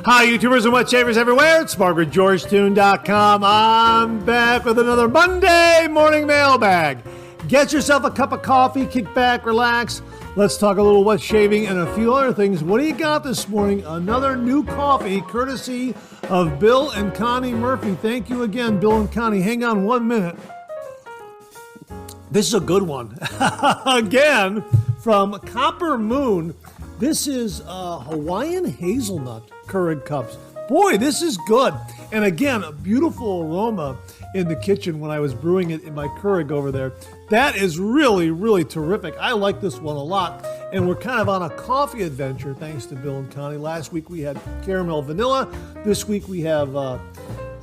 Hi, YouTubers and wet shavers everywhere. It's SmartWithGeorgeTune.com. I'm back with another Monday Morning Mailbag. Get yourself a cup of coffee, kick back, relax. Let's talk a little wet shaving and a few other things. What do you got this morning? Another new coffee, courtesy of Bill and Connie Murphy. Thank you again, Bill and Connie. Hang on 1 minute. This is a good one. Again, from Copper Moon. This is Hawaiian hazelnut Keurig cups. Boy, this is good. And again, a beautiful aroma in the kitchen when I was brewing it in my Keurig over there. That is really, really terrific. I like this one a lot. And we're kind of on a coffee adventure, thanks to Bill and Connie. Last week we had caramel vanilla. This week we have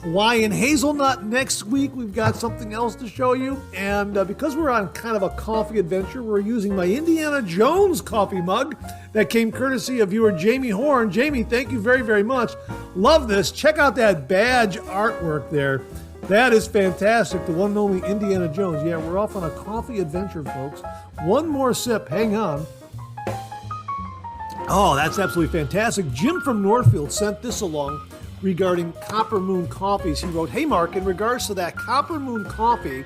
Hawaiian hazelnut. Next week we've got something else to show you. And because we're on kind of a coffee adventure, we're using my Indiana Jones coffee mug that came courtesy of viewer Jamie Horn. Jamie, thank you very, very much. Love this. Check out that badge artwork there. That is fantastic. The one and only Indiana Jones. Yeah, we're off on a coffee adventure, folks. One more sip. Hang on. Oh, that's absolutely fantastic. Jim from Northfield sent this along regarding Copper Moon coffees. He wrote, "Hey Mark, in regards to that Copper Moon coffee,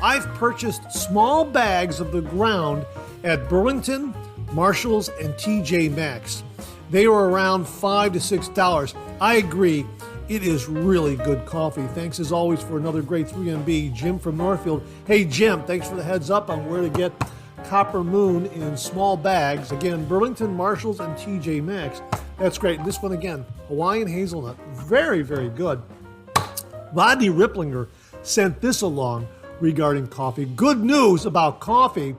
I've purchased small bags of the ground at Burlington, Marshalls, and TJ Maxx. They were around $5 to $6. I agree. It is really good coffee. Thanks as always for another great 3MB, Jim from Northfield." Hey Jim, thanks for the heads up on where to get Copper Moon in small bags. Again, Burlington, Marshalls, and TJ Maxx. That's great. This one again, Hawaiian hazelnut. Very, very good. Rodney Ripplinger sent this along regarding coffee. Good news about coffee.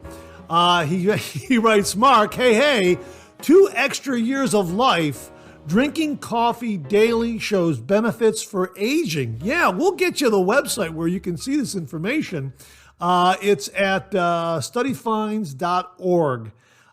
He writes, "Mark, hey, 2 extra years of life. Drinking coffee daily shows benefits for aging." Yeah, we'll get you the website where you can see this information. It's at studyfinds.org.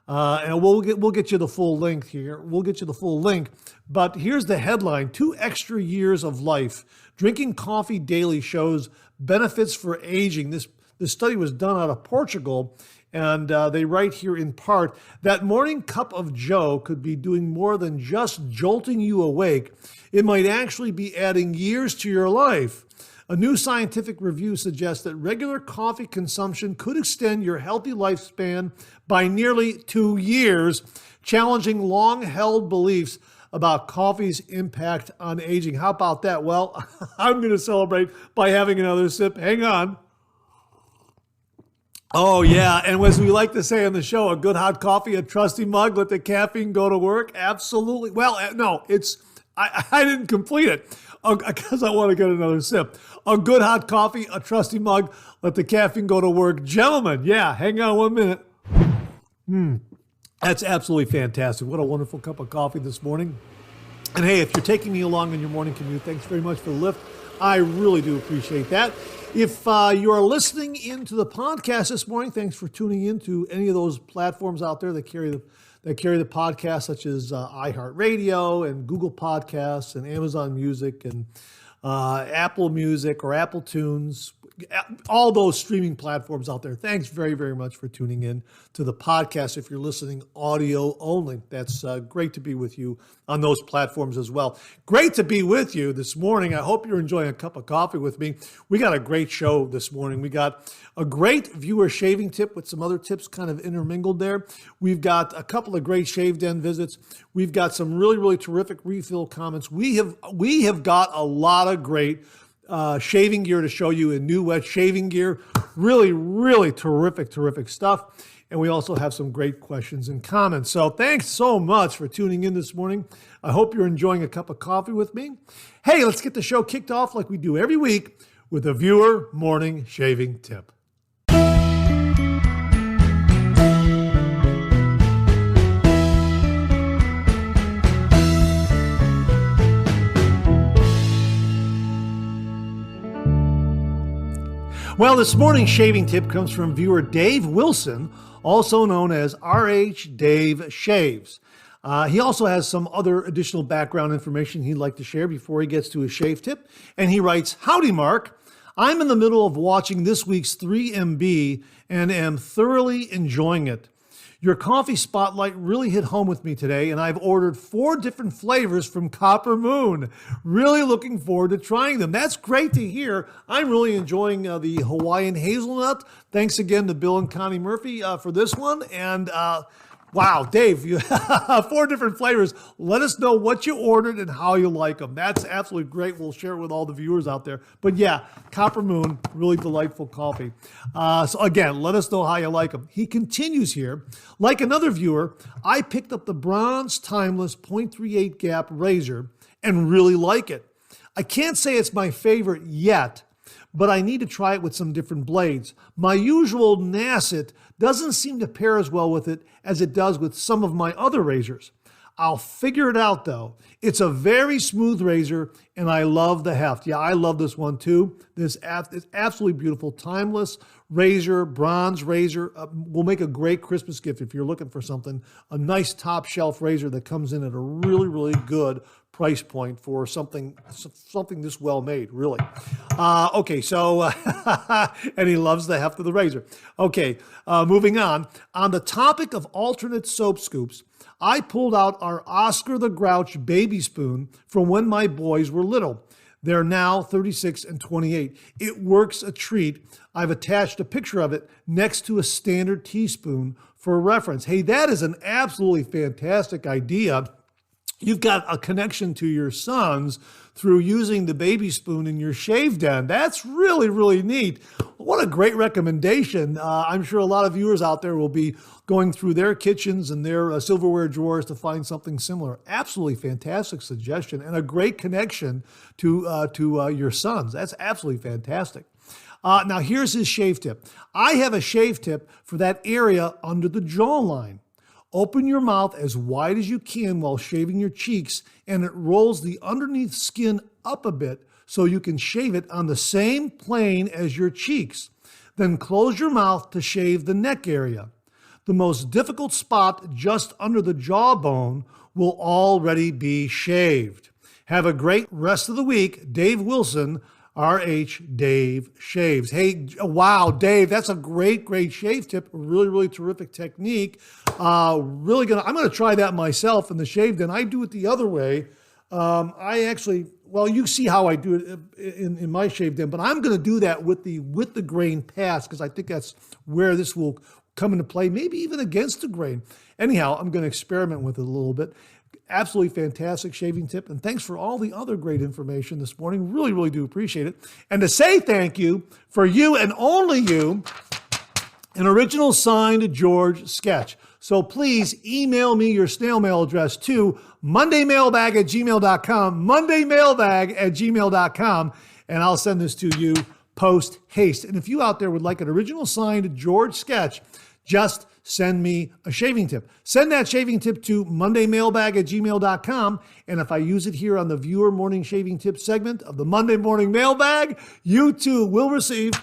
And we'll get you the full link here. We'll get you the full link. But here's the headline: 2 extra years of life. Drinking coffee daily shows benefits for aging. This study was done out of Portugal. And they write here in part, "That morning cup of joe could be doing more than just jolting you awake. It might actually be adding years to your life. A new scientific review suggests that regular coffee consumption could extend your healthy lifespan by nearly 2 years, challenging long-held beliefs about coffee's impact on aging." How about that? Well, I'm going to celebrate by having another sip. Hang on. Oh, yeah. And as we like to say on the show, a good hot coffee, a trusty mug, let the caffeine go to work. Absolutely. Well, no, I didn't complete it because I want to get another sip. A good hot coffee, a trusty mug, let the caffeine go to work. Gentlemen, yeah, hang on 1 minute. That's absolutely fantastic. What a wonderful cup of coffee this morning. And hey, if you're taking me along on your morning commute, thanks very much for the lift. I really do appreciate that. If you are listening into the podcast this morning, thanks for tuning in to any of those platforms out there that carry the podcast, such as iHeartRadio and Google Podcasts and Amazon Music and Apple Music or Apple Tunes, all those streaming platforms out there. Thanks very, very much for tuning in to the podcast. If you're listening audio only, that's great to be with you on those platforms as well. Great to be with you this morning. I hope you're enjoying a cup of coffee with me. We got a great show this morning. We got a great viewer shaving tip with some other tips kind of intermingled there. We've got a couple of great shave den visits. We've got some really, really terrific refill comments. We have got a lot of great shaving gear to show you in new wet shaving gear. Really, really terrific stuff. And we also have some great questions and comments. So thanks so much for tuning in this morning. I hope you're enjoying a cup of coffee with me. Hey, let's get the show kicked off like we do every week with a viewer morning shaving tip. Well, this morning's shaving tip comes from viewer Dave Wilson, also known as RH Dave Shaves. He also has some other additional background information he'd like to share before he gets to his shave tip. And he writes, "Howdy, Mark. I'm in the middle of watching this week's 3MB and am thoroughly enjoying it. Your coffee spotlight really hit home with me today, and I've ordered 4 different flavors from Copper Moon. Really looking forward to trying them. That's great to hear. I'm really enjoying the Hawaiian hazelnut. Thanks again to Bill and Connie Murphy for this one. And wow, Dave, you 4 different flavors. Let us know what you ordered and how you like them. That's absolutely great. We'll share it with all the viewers out there. But yeah, Copper Moon, really delightful coffee. So again, let us know how you like them. He continues here. Like another viewer, I picked up the Bronze Timeless 0.38 gap razor and really like it. I can't say it's my favorite yet, but I need to try it with some different blades. My usual Nasset doesn't seem to pair as well with it as it does with some of my other razors. I'll figure it out though. It's a very smooth razor and I love the heft. Yeah, I love this one too. This is absolutely beautiful. Timeless razor, bronze razor. Will make a great Christmas gift if you're looking for something. A nice top shelf razor that comes in at a really, really good price point for something this well made, really. Okay, so, and he loves the heft of the razor. Okay, moving on. On the topic of alternate soap scoops, I pulled out our Oscar the Grouch baby spoon from when my boys were little. They're now 36 and 28. It works a treat. I've attached a picture of it next to a standard teaspoon for reference. Hey, that is an absolutely fantastic idea. You've got a connection to your sons through using the baby spoon in your shave den. That's really, really neat. What a great recommendation. I'm sure a lot of viewers out there will be going through their kitchens and their silverware drawers to find something similar. Absolutely fantastic suggestion and a great connection to your sons. That's absolutely fantastic. Now here's his shave tip. I have a shave tip for that area under the jawline. Open your mouth as wide as you can while shaving your cheeks, and it rolls the underneath skin up a bit so you can shave it on the same plane as your cheeks. Then close your mouth to shave the neck area. The most difficult spot just under the jawbone will already be shaved. Have a great rest of the week. Dave Wilson, RH Dave Shaves. Hey, wow, Dave, that's a great shave tip. Really, really terrific technique. I'm gonna try that myself in the shave den. I do it the other way. You see how I do it in my shave den, but I'm gonna do that with the grain pass because I think that's where this will come into play, maybe even against the grain. Anyhow, I'm gonna experiment with it a little bit. Absolutely fantastic shaving tip. And thanks for all the other great information this morning. Really, really do appreciate it. And to say thank you, for you and only you, an original signed George sketch. So please email me your snail mail address to mondaymailbag@gmail.com, mondaymailbag@gmail.com, and I'll send this to you post haste. And if you out there would like an original signed George sketch, just send me a shaving tip. Send that shaving tip to mondaymailbag@gmail.com. And if I use it here on the viewer morning shaving tip segment of the Monday Morning Mailbag, you too will receive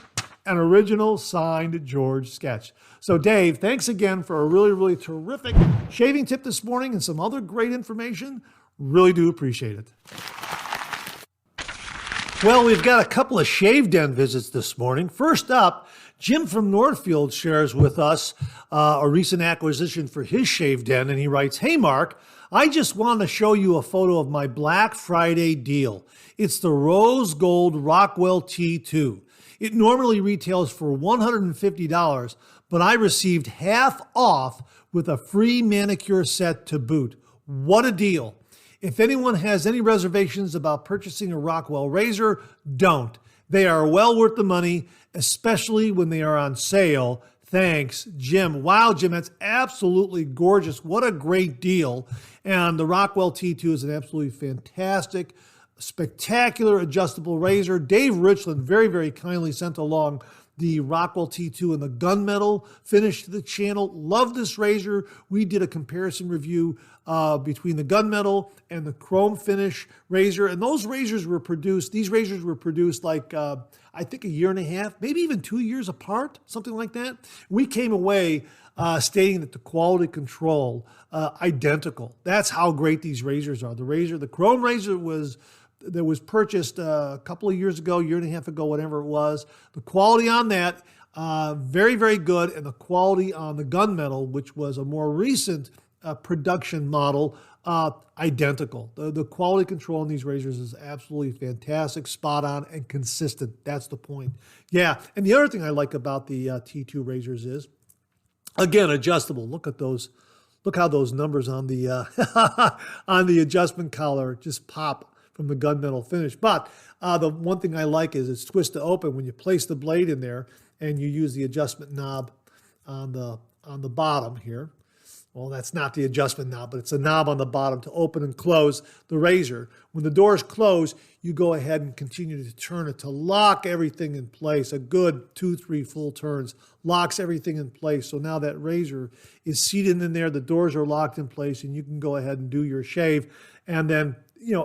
an original signed George sketch. So Dave, thanks again for a really, really terrific shaving tip this morning and some other great information. Really do appreciate it. Well, we've got a couple of shave den visits this morning. First up, Jim from Northfield shares with us a recent acquisition for his shave den, and he writes, "Hey Mark, I just want to show you a photo of my Black Friday deal. It's the Rose Gold Rockwell T2. It normally retails for $150, but I received half off with a free manicure set to boot. What a deal. If anyone has any reservations about purchasing a Rockwell razor, don't. They are well worth the money, especially when they are on sale. Thanks, Jim." Wow, Jim, that's absolutely gorgeous. What a great deal. And the Rockwell T2 is an absolutely fantastic, spectacular adjustable razor. Dave Richland very, very kindly sent along the Rockwell T2 and the gunmetal finish to the channel. Love this razor. We did a comparison review between the gunmetal and the chrome finish razor. And these razors were produced like, I think a year and a half, maybe even 2 years apart, something like that. We came away stating that the quality control, identical. That's how great these razors are. The chrome razor was purchased a couple of years ago, year and a half ago, whatever it was. The quality on that, Very, very good. And the quality on the gunmetal, which was a more recent production model, identical. The quality control on these razors is absolutely fantastic, spot on, and consistent. That's the point. Yeah, and the other thing I like about the T2 razors is, again, adjustable. Look at those. Look how those numbers on the on the adjustment collar just pop from the gunmetal finish. But the one thing I like is it's twist to open when you place the blade in there and you use the adjustment knob on the bottom here. Well, that's not the adjustment knob, but it's a knob on the bottom to open and close the razor. When the doors close, you go ahead and continue to turn it to lock everything in place. A good 2-3 full turns locks everything in place. So now that razor is seated in there, the doors are locked in place, and you can go ahead and do your shave and then,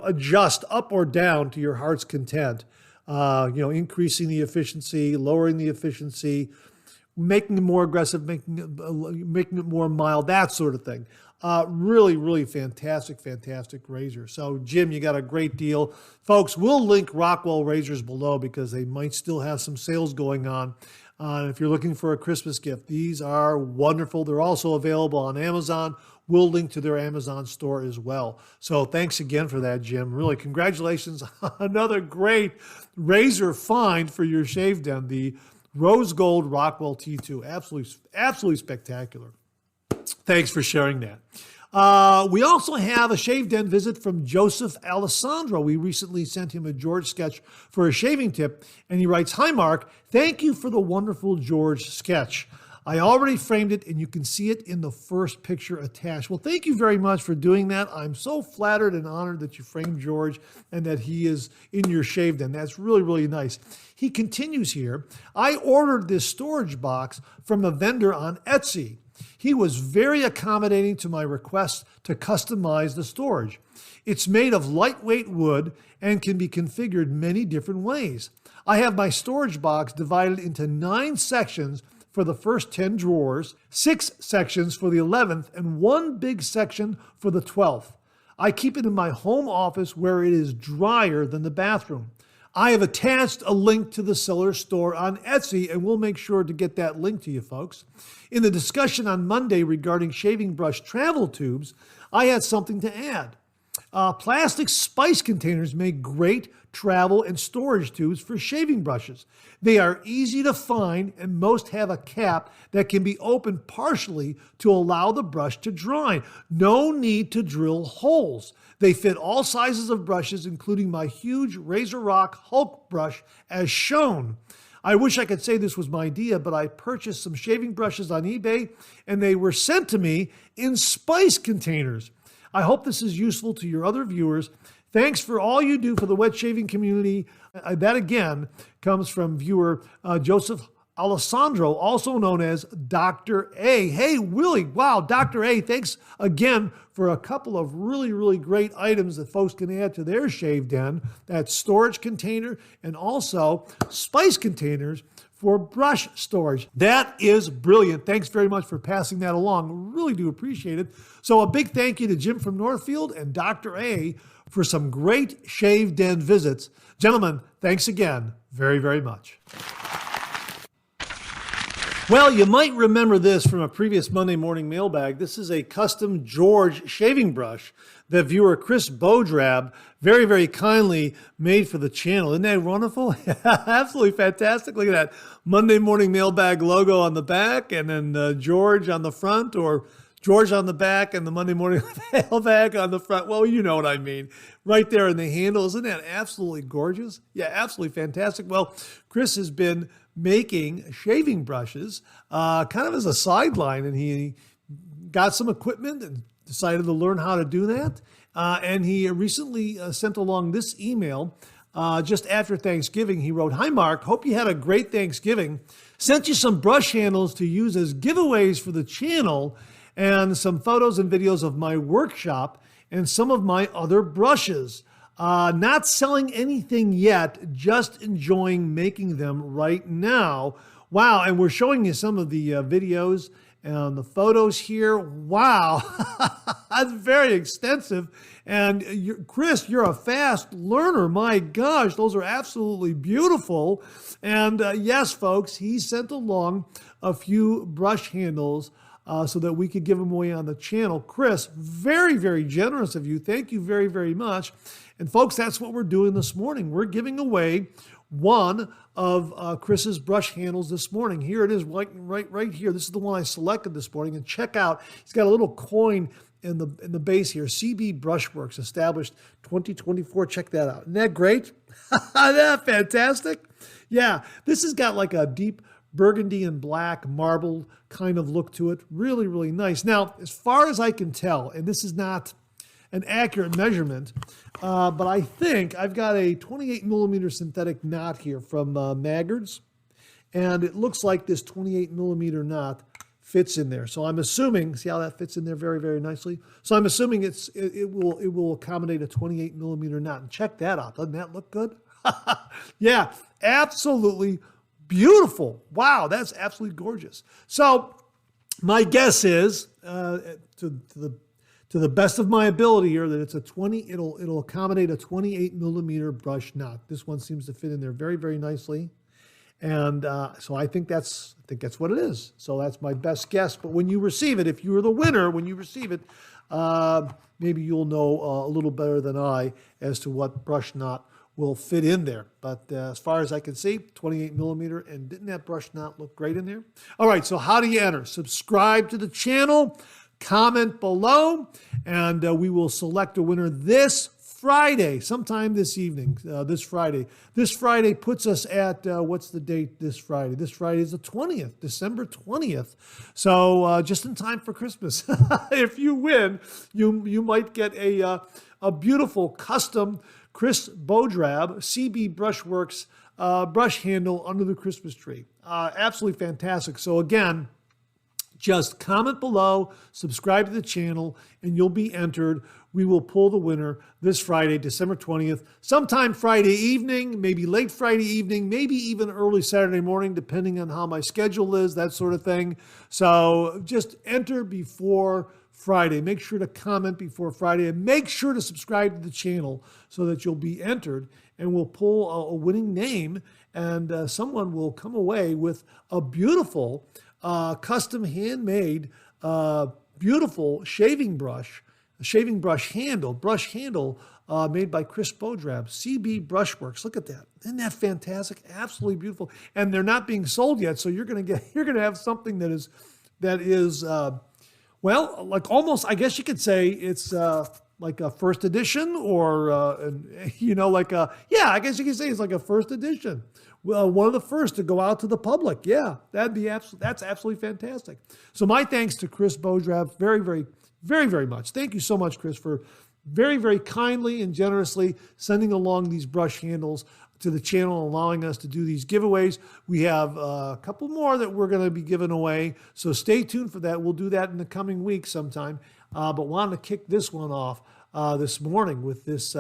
adjust up or down to your heart's content. Increasing the efficiency, lowering the efficiency, making it more aggressive, making it more mild, that sort of thing. Really, really fantastic razor. So, Jim, you got a great deal. Folks, we'll link Rockwell razors below because they might still have some sales going on. If you're looking for a Christmas gift, these are wonderful. They're also available on Amazon. We'll link to their Amazon store as well. So thanks again for that, Jim. Really, congratulations on another great razor find for your shave den, the Rose Gold Rockwell T2. Absolutely spectacular. Thanks for sharing that. We also have a shave den visit from Joseph Alessandro. We recently sent him a George sketch for a shaving tip, and he writes, "Hi, Mark. Thank you for the wonderful George sketch. I already framed it, and you can see it in the first picture attached." Well, thank you very much for doing that. I'm so flattered and honored that you framed George and that he is in your shave den. That's really, really nice. He continues here, "I ordered this storage box from a vendor on Etsy. He was very accommodating to my request to customize the storage. It's made of lightweight wood and can be configured many different ways. I have my storage box divided into 9 sections for the first 10 drawers, 6 sections for the 11th, and 1 big section for the 12th. I keep it in my home office where it is drier than the bathroom. I have attached a link to the seller's store on Etsy, and we'll make sure to get that link to you folks. In the discussion on Monday regarding shaving brush travel tubes, I had something to add. Plastic spice containers make great travel and storage tubes for shaving brushes. They are easy to find, and most have a cap that can be opened partially to allow the brush to dry. No need to drill holes. They fit all sizes of brushes, including my huge Razor Rock Hulk brush as shown. I wish I could say this was my idea, but I purchased some shaving brushes on eBay, and they were sent to me in spice containers. I hope this is useful to your other viewers. Thanks for all you do for the wet shaving community." That again comes from viewer Joseph Alessandro, also known as Dr. A. Hey, Willie, wow, Dr. A, thanks again for a couple of really, really great items that folks can add to their shave den. That storage container and also spice containers for brush storage. That is brilliant. Thanks very much for passing that along. Really do appreciate it. So a big thank you to Jim from Northfield and Dr. A for some great shave den visits. Gentlemen, thanks again very, very much. Well, you might remember this from a previous Monday Morning Mailbag. This is a custom George shaving brush that viewer Chris Bojrab very, very kindly made for the channel. Isn't that wonderful? Absolutely fantastic. Look at that Monday Morning Mailbag logo on the back, and then George on the front, or George on the back and the Monday Morning Mailbag on the front. Well, you know what I mean. Right there in the handle. Isn't that absolutely gorgeous? Yeah, absolutely fantastic. Well, Chris has been making shaving brushes kind of as a sideline, and he got some equipment and decided to learn how to do that. And he recently sent along this email just after Thanksgiving. He wrote, "Hi, Mark. Hope you had a great Thanksgiving. Sent you some brush handles to use as giveaways for the channel and some photos and videos of my workshop and some of my other brushes. Not selling anything yet, just enjoying making them right now." Wow, and we're showing you some of the videos And the photos here, wow, that's very extensive. And Chris, you're a fast learner. My gosh, those are absolutely beautiful. And yes, folks, he sent along a few brush handles so that we could give them away on the channel. Chris, very, very generous of you. Thank you very, very much. And folks, that's what we're doing this morning. We're giving away one of Chris's brush handles this morning. Here it is, right here. This is the one I selected this morning. And check out, he's got a little coin in the base here. CB Brushworks, established 2024. Check that out. Isn't that great? Isn't that fantastic? Yeah, this has got like a deep burgundy and black marble kind of look to it. Really, really nice. Now, as far as I can tell, and this is not an accurate measurement, but I think I've got a 28 millimeter synthetic knot here from Maggard's, and it looks like this 28 millimeter knot fits in there. So I'm assuming, see how that fits in there very, very nicely? So I'm assuming it will accommodate a 28 millimeter knot. And check that out. Doesn't that look good? Yeah, absolutely beautiful. Wow, that's absolutely gorgeous. So my guess is, to the best of my ability here, that it's it'll accommodate a 28 millimeter brush knot. This one seems to fit in there very, very nicely. And so I think that's what it is. So that's my best guess. But when you receive it, if you're the winner, when you receive it, maybe you'll know a little better than I as to what brush knot will fit in there. But as far as I can see, 28 millimeter, and didn't that brush knot look great in there? All right, so how do you enter? Subscribe to the channel, comment below, and we will select a winner this Friday, sometime this evening, this Friday. This Friday puts us at, what's the date this Friday? This Friday is the 20th, December 20th. So just in time for Christmas. If you win, you might get a beautiful custom Chris Bojrab CB Brushworks brush handle under the Christmas tree. Absolutely fantastic. So again, just comment below, subscribe to the channel, and you'll be entered. We will pull the winner this Friday, December 20th, sometime Friday evening, maybe late Friday evening, maybe even early Saturday morning, depending on how my schedule is, that sort of thing. So just enter before Friday. Make sure to comment before Friday, and make sure to subscribe to the channel so that you'll be entered, and we'll pull a winning name, and someone will come away with a beautiful custom handmade, beautiful shaving brush handle made by Chris Bojrab, CB Brushworks. Look at that. Isn't that fantastic? Absolutely beautiful. And they're not being sold yet, so you're going to have something that is well, like almost, I guess you could say it's like a first edition, or I guess you could say it's like a first edition. Well, one of the first to go out to the public. Yeah, that's absolutely fantastic. So my thanks to Chris Bojrab, very, very, very, very much. Thank you so much, Chris, for very, very kindly and generously sending along these brush handles to the channel, allowing us to do these giveaways. We have a couple more that we're going to be giving away, so stay tuned for that. We'll do that in the coming week sometime, but wanted to kick this one off this morning with this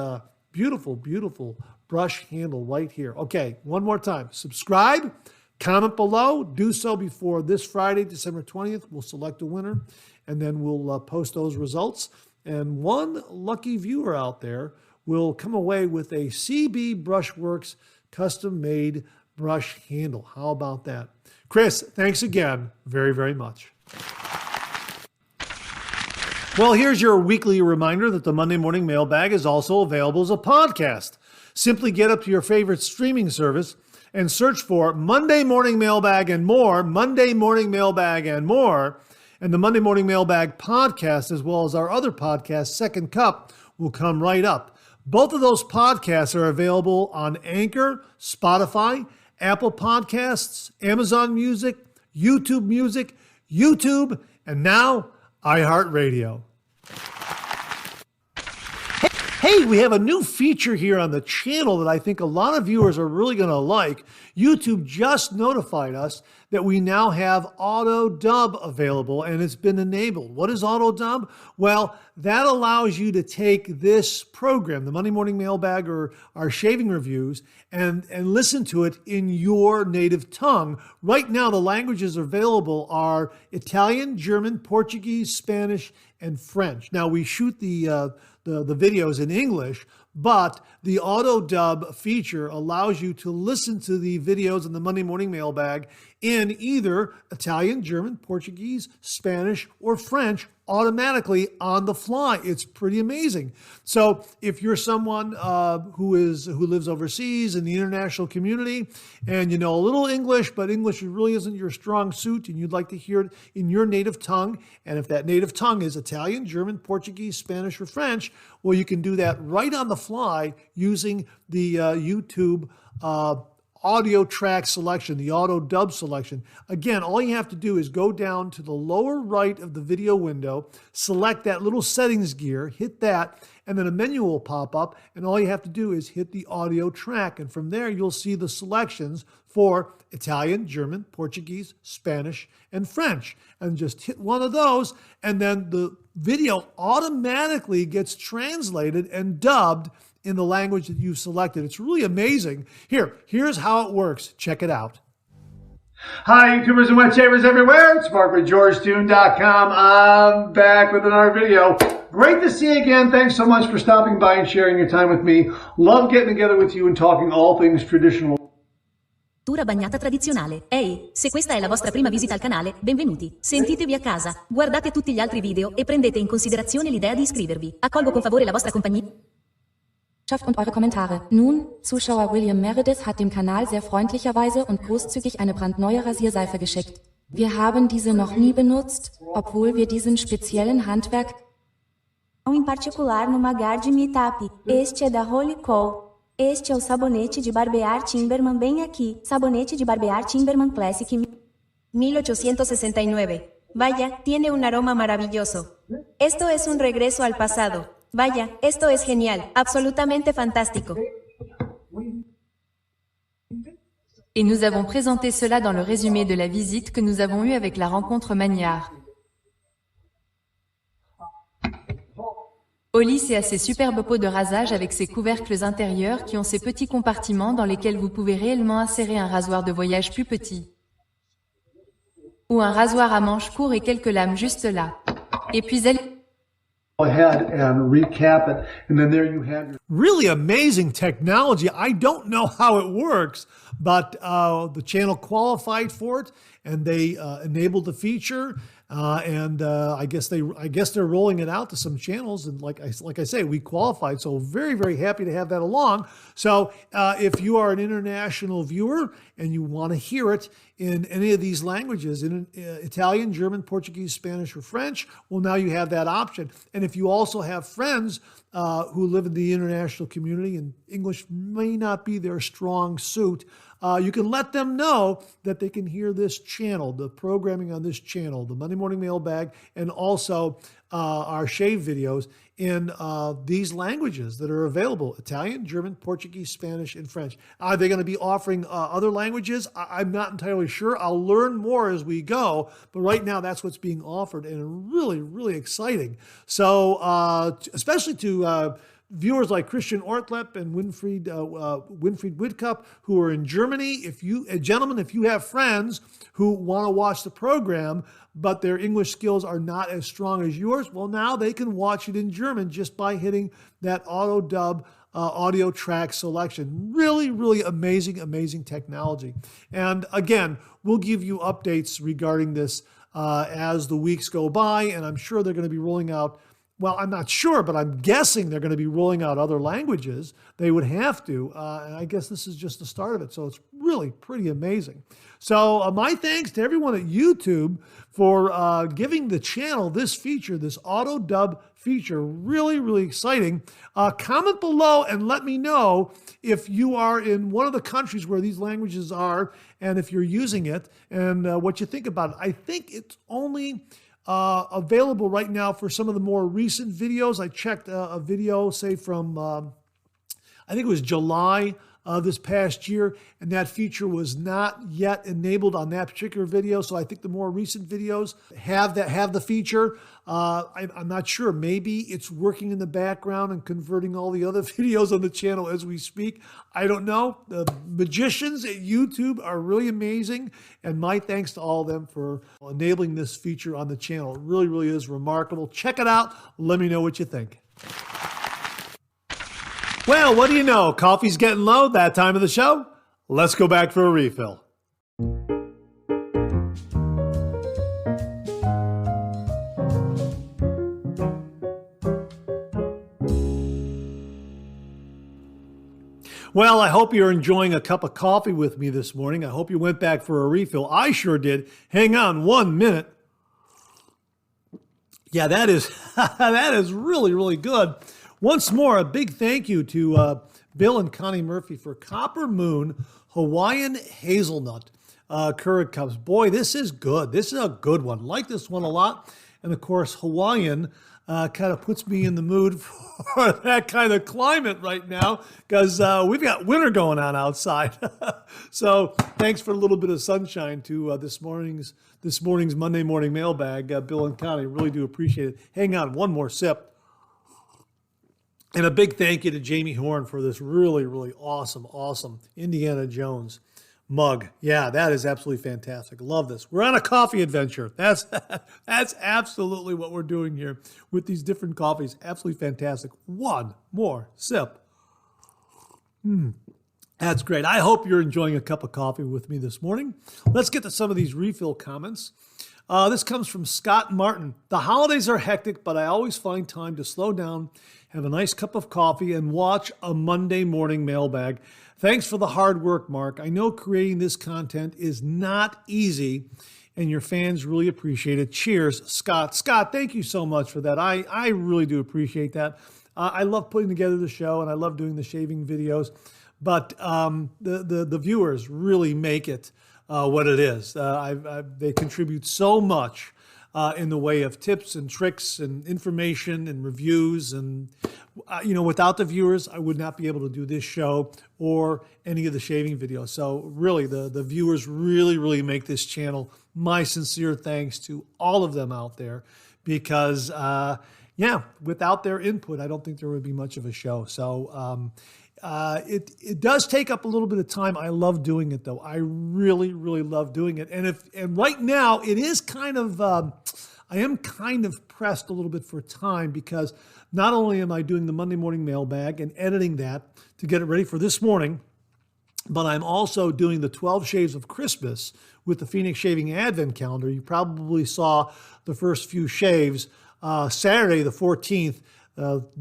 beautiful, beautiful brush handle right here. Okay, one more time. Subscribe, comment below. Do so before this Friday, December 20th. We'll select a winner, and then we'll post those results. And one lucky viewer out there will come away with a CB Brushworks custom-made brush handle. How about that? Chris, thanks again very, very much. Well, here's your weekly reminder that the Monday Morning Mailbag is also available as a podcast. Simply get up to your favorite streaming service and search for Monday Morning Mailbag and more, Monday Morning Mailbag and more, and the Monday Morning Mailbag podcast, as well as our other podcast, Second Cup, will come right up. Both of those podcasts are available on Anchor, Spotify, Apple Podcasts, Amazon Music, YouTube, and now iHeartRadio. Hey, we have a new feature here on the channel that I think a lot of viewers are really going to like. YouTube just notified us that we now have AutoDub available and it's been enabled. What is AutoDub? Well, that allows you to take this program, the Monday Morning Mailbag or our shaving reviews, and listen to it in your native tongue. Right now, the languages available are Italian, German, Portuguese, Spanish, and French. Now, we shoot the videos in English, but the AutoDub feature allows you to listen to the videos in the Monday Morning Mailbag in either Italian, German, Portuguese, Spanish, or French automatically on the fly. It's pretty amazing. So if you're someone who lives overseas in the international community and you know a little English, but English really isn't your strong suit and you'd like to hear it in your native tongue, and if that native tongue is Italian, German, Portuguese, Spanish, or French, well, you can do that right on the fly using the YouTube audio track selection, the AutoDub selection. Again, all you have to do is go down to the lower right of the video window, select that little settings gear, hit that, and then a menu will pop up, and all you have to do is hit the audio track. And from there, you'll see the selections for Italian, German, Portuguese, Spanish, and French. And just hit one of those, and then the video automatically gets translated and dubbed in the language that you've selected. It's really amazing. Here's how it works. Check it out. Hi, YouTubers and wet shavers everywhere. It's Mark with GeorgeTune.com. I'm back with another video. Great to see you again. Thanks so much for stopping by and sharing your time with me. Love getting together with you and talking all things traditional. Bagnata tradizionale. Ehi, se questa è la vostra prima visita al canale, benvenuti. Sentitevi a casa, guardate tutti gli altri video e prendete in considerazione l'idea di iscrivervi. Accolgo con favore la vostra compagnia. Und eure Kommentare. Nun, Zuschauer William Meredith hat dem Kanal sehr freundlicherweise und großzügig eine brandneue Rasierseife geschickt. Wir haben diese noch nie benutzt, obwohl wir diesen speziellen Handwerk em particular no Magar de Meetup. Este é da Holy Cow. Este é o sabonete de barbear Timberman bem aqui. Sabonete de barbear Timberman Classic 1869. Vaya, tiene un aroma maravilloso. Esto es un regreso al pasado. Vaya, esto es genial, absolutamente fantástico. Et nous avons présenté cela dans le résumé de la visite que nous avons eue avec la rencontre Magnard. Hollis a ses superbes pots de rasage avec ses couvercles intérieurs qui ont ces petits compartiments dans lesquels vous pouvez réellement insérer un rasoir de voyage plus petit. Ou un rasoir à manches courts et quelques lames juste là. Et puis elle... ahead and recap it, and then there you have your really amazing technology. I don't know how it works, but the channel qualified for it, and they enabled the feature, and I guess they're rolling it out to some channels. And like I say, we qualified, so very, very happy to have that along. So if you are an international viewer and you want to hear it in any of these languages, in Italian, German, Portuguese, Spanish, or French, well, now you have that option. And if you also have friends who live in the international community and English may not be their strong suit, you can let them know that they can hear this channel, the programming on this channel, the Monday Morning Mailbag, and also our shave videos in these languages that are available: Italian, German, Portuguese, Spanish, and French. Are they going to be offering other languages? I'm not entirely sure. I'll learn more as we go, but right now that's what's being offered, and really, really exciting. So especially to viewers like Christian Ortlep and Winfried Widcup, who are in Germany. Gentlemen, if you have friends who want to watch the program, but their English skills are not as strong as yours, well, now they can watch it in German just by hitting that AutoDub audio track selection. Really, really amazing, amazing technology. And again, we'll give you updates regarding this as the weeks go by, and I'm sure they're going to be rolling out. Well, I'm not sure, but I'm guessing they're going to be rolling out other languages. They would have to, and I guess this is just the start of it. So it's really pretty amazing. So my thanks to everyone at YouTube for giving the channel this feature, this AutoDub feature. Really, really exciting. Comment below and let me know if you are in one of the countries where these languages are and if you're using it and what you think about it. I think it's only available right now for some of the more recent videos. I checked a video, say from, I think it was July this past year, and that feature was not yet enabled on that particular video. So I think the more recent videos have the feature. I'm not sure. Maybe it's working in the background and converting all the other videos on the channel as we speak. I don't know. The magicians at YouTube are really amazing, and my thanks to all of them for enabling this feature on the channel. It really, really is remarkable. Check it out. Let me know what you think. Well, what do you know? Coffee's getting low that time of the show. Let's go back for a refill. Well, I hope you're enjoying a cup of coffee with me this morning. I hope you went back for a refill. I sure did. Hang on 1 minute. Yeah, that is that is really, really good. Once more, a big thank you to Bill and Connie Murphy for Copper Moon Hawaiian Hazelnut Keurig cups. Boy, this is good. This is a good one. Like this one a lot. And of course, Hawaiian kind of puts me in the mood for that kind of climate right now because we've got winter going on outside. So thanks for a little bit of sunshine to this morning's Monday Morning Mailbag, Bill and Connie. Really do appreciate it. Hang on, one more sip. And a big thank you to Jamie Horn for this really, really awesome Indiana Jones mug. Yeah, that is absolutely fantastic. Love this. We're on a coffee adventure. That's absolutely what we're doing here with these different coffees. Absolutely fantastic. One more sip. That's great. I hope you're enjoying a cup of coffee with me this morning. Let's get to some of these refill comments. This comes from Scott Martin. The holidays are hectic, but I always find time to slow down, have a nice cup of coffee, and watch a Monday Morning Mailbag. Thanks for the hard work, Mark. I know creating this content is not easy, and your fans really appreciate it. Cheers, Scott. Scott, thank you so much for that. I really do appreciate that. I love putting together the show, and I love doing the shaving videos, but the viewers really make it what it is. They contribute so much in the way of tips and tricks and information and reviews. And, without the viewers, I would not be able to do this show or any of the shaving videos. So really, the viewers really make this channel. My sincere thanks to all of them out there because, without their input, I don't think there would be much of a show. So, it does take up a little bit of time. I love doing it though. I really love doing it. And right now it is kind of, I am kind of pressed a little bit for time because not only am I doing the Monday Morning Mailbag and editing that to get it ready for this morning, but I'm also doing the 12 Shaves of Christmas with the Phoenix Shaving Advent Calendar. You probably saw the first few shaves, Saturday the 14th,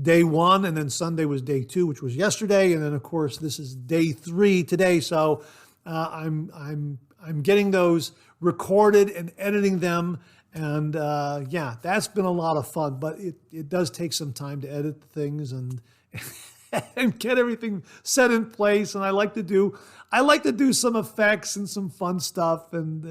day one, and then Sunday was day two, which was yesterday, and then of course this is day 3 today. So I'm getting those recorded and editing them, and that's been a lot of fun. But it does take some time to edit things and and get everything set in place. And I like to do some effects and some fun stuff and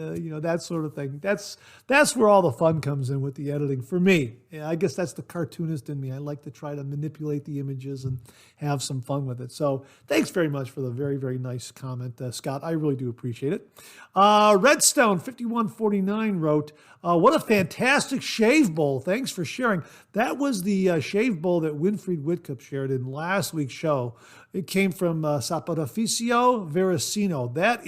that sort of thing. That's where all the fun comes in with the editing for me. Yeah, I guess that's the cartoonist in me. I like to try to manipulate the images and have some fun with it. So thanks very much for the very nice comment, Scott. I really do appreciate it. Redstone 5149 wrote, what a fantastic shave bowl. Thanks for sharing. That was the shave bowl that Winfried Whitcup shared in last week's show. It came from Saporificio Veracino. That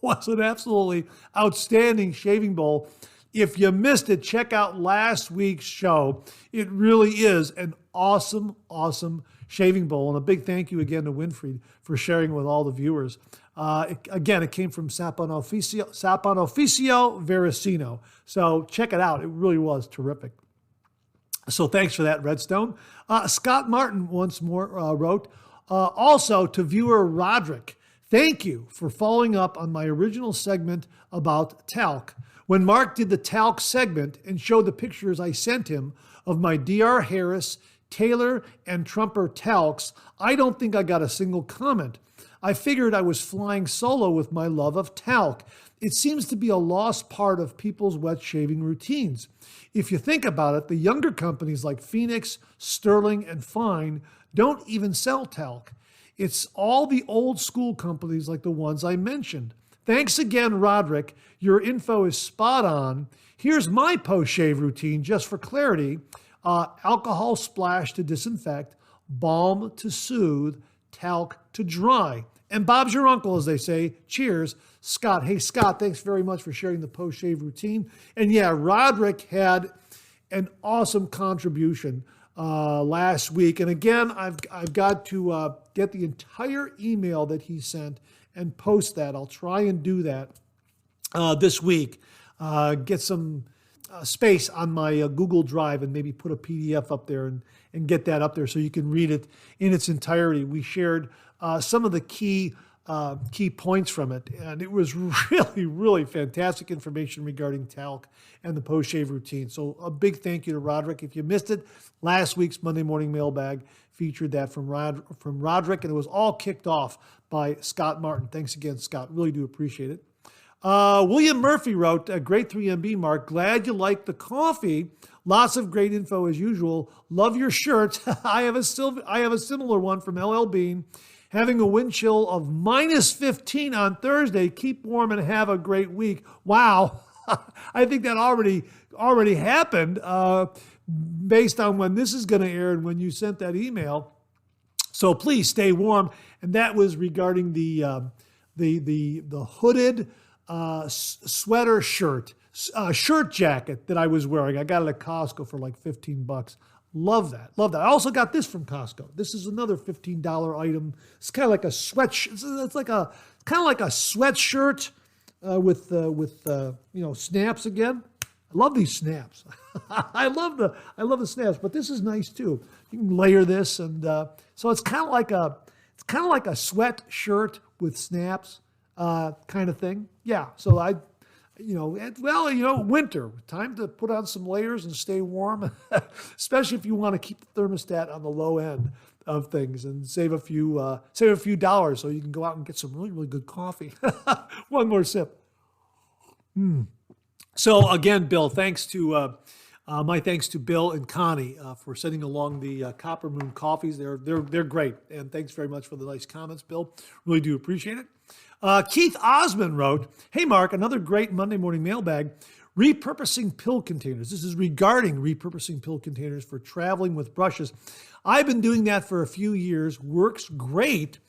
was an absolutely outstanding shaving bowl. If you missed it, check out last week's show. It really is an awesome shaving bowl. And a big thank you again to Winfried for sharing with all the viewers. It came from Saporificio Veracino. So check it out. It really was terrific. So thanks for that, Redstone. Scott Martin once more wrote, also to viewer Roderick, thank you for following up on my original segment about talc. When Mark did the talc segment and showed the pictures I sent him of my D.R. Harris, Taylor, and Trumper talcs, I don't think I got a single comment. I figured I was flying solo with my love of talc. It seems to be a lost part of people's wet shaving routines. If you think about it, the younger companies like Phoenix, Sterling, and Fine don't even sell talc. It's all the old school companies like the ones I mentioned. Thanks again, Roderick. Your info is spot on. Here's my post-shave routine just for clarity. Alcohol splash to disinfect, balm to soothe, talc to dry. And Bob's your uncle, as they say. Cheers, Scott. Hey, Scott, thanks very much for sharing the post-shave routine. And yeah, Roderick had an awesome contribution last week. And again, I've got to get the entire email that he sent and post that. I'll try and do that this week. Get some space on my Google Drive and maybe put a PDF up there and get that up there so you can read it in its entirety. We shared some of the key points from it, and it was really, really fantastic information regarding talc and the post-shave routine. So a big thank you to Roderick. If you missed it, last week's Monday Morning Mailbag featured that from Roderick, and it was all kicked off by Scott Martin. Thanks again, Scott. Really do appreciate it. William Murphy wrote, great 3MB, Mark. Glad you liked the coffee. Lots of great info as usual. Love your shirt. I have a similar one from LL Bean. Having a wind chill of minus 15 on Thursday. Keep warm and have a great week. Wow. I think that already happened based on when this is going to air and when you sent that email. So please stay warm. And that was regarding the hooded sweater shirt jacket that I was wearing. I got it at Costco for like $15. Love that. I also got this from Costco. This is another $15 item. It's kind of like a it's like a kind of like a sweatshirt with snaps again. I love these snaps. I love the snaps, but this is nice too. You can layer this, and so it's kind of like a sweatshirt with snaps. Kind of thing. Yeah. So winter, time to put on some layers and stay warm, especially if you want to keep the thermostat on the low end of things and save a few dollars so you can go out and get some really, really good coffee. One more sip. So again, Bill, my thanks to Bill and Connie for sending along the Copper Moon coffees. They're great. And thanks very much for the nice comments, Bill. Really do appreciate it. Keith Osmond wrote, hey, Mark, another great Monday morning mailbag. Repurposing pill containers. This is regarding repurposing pill containers for traveling with brushes. I've been doing that for a few years. Works great.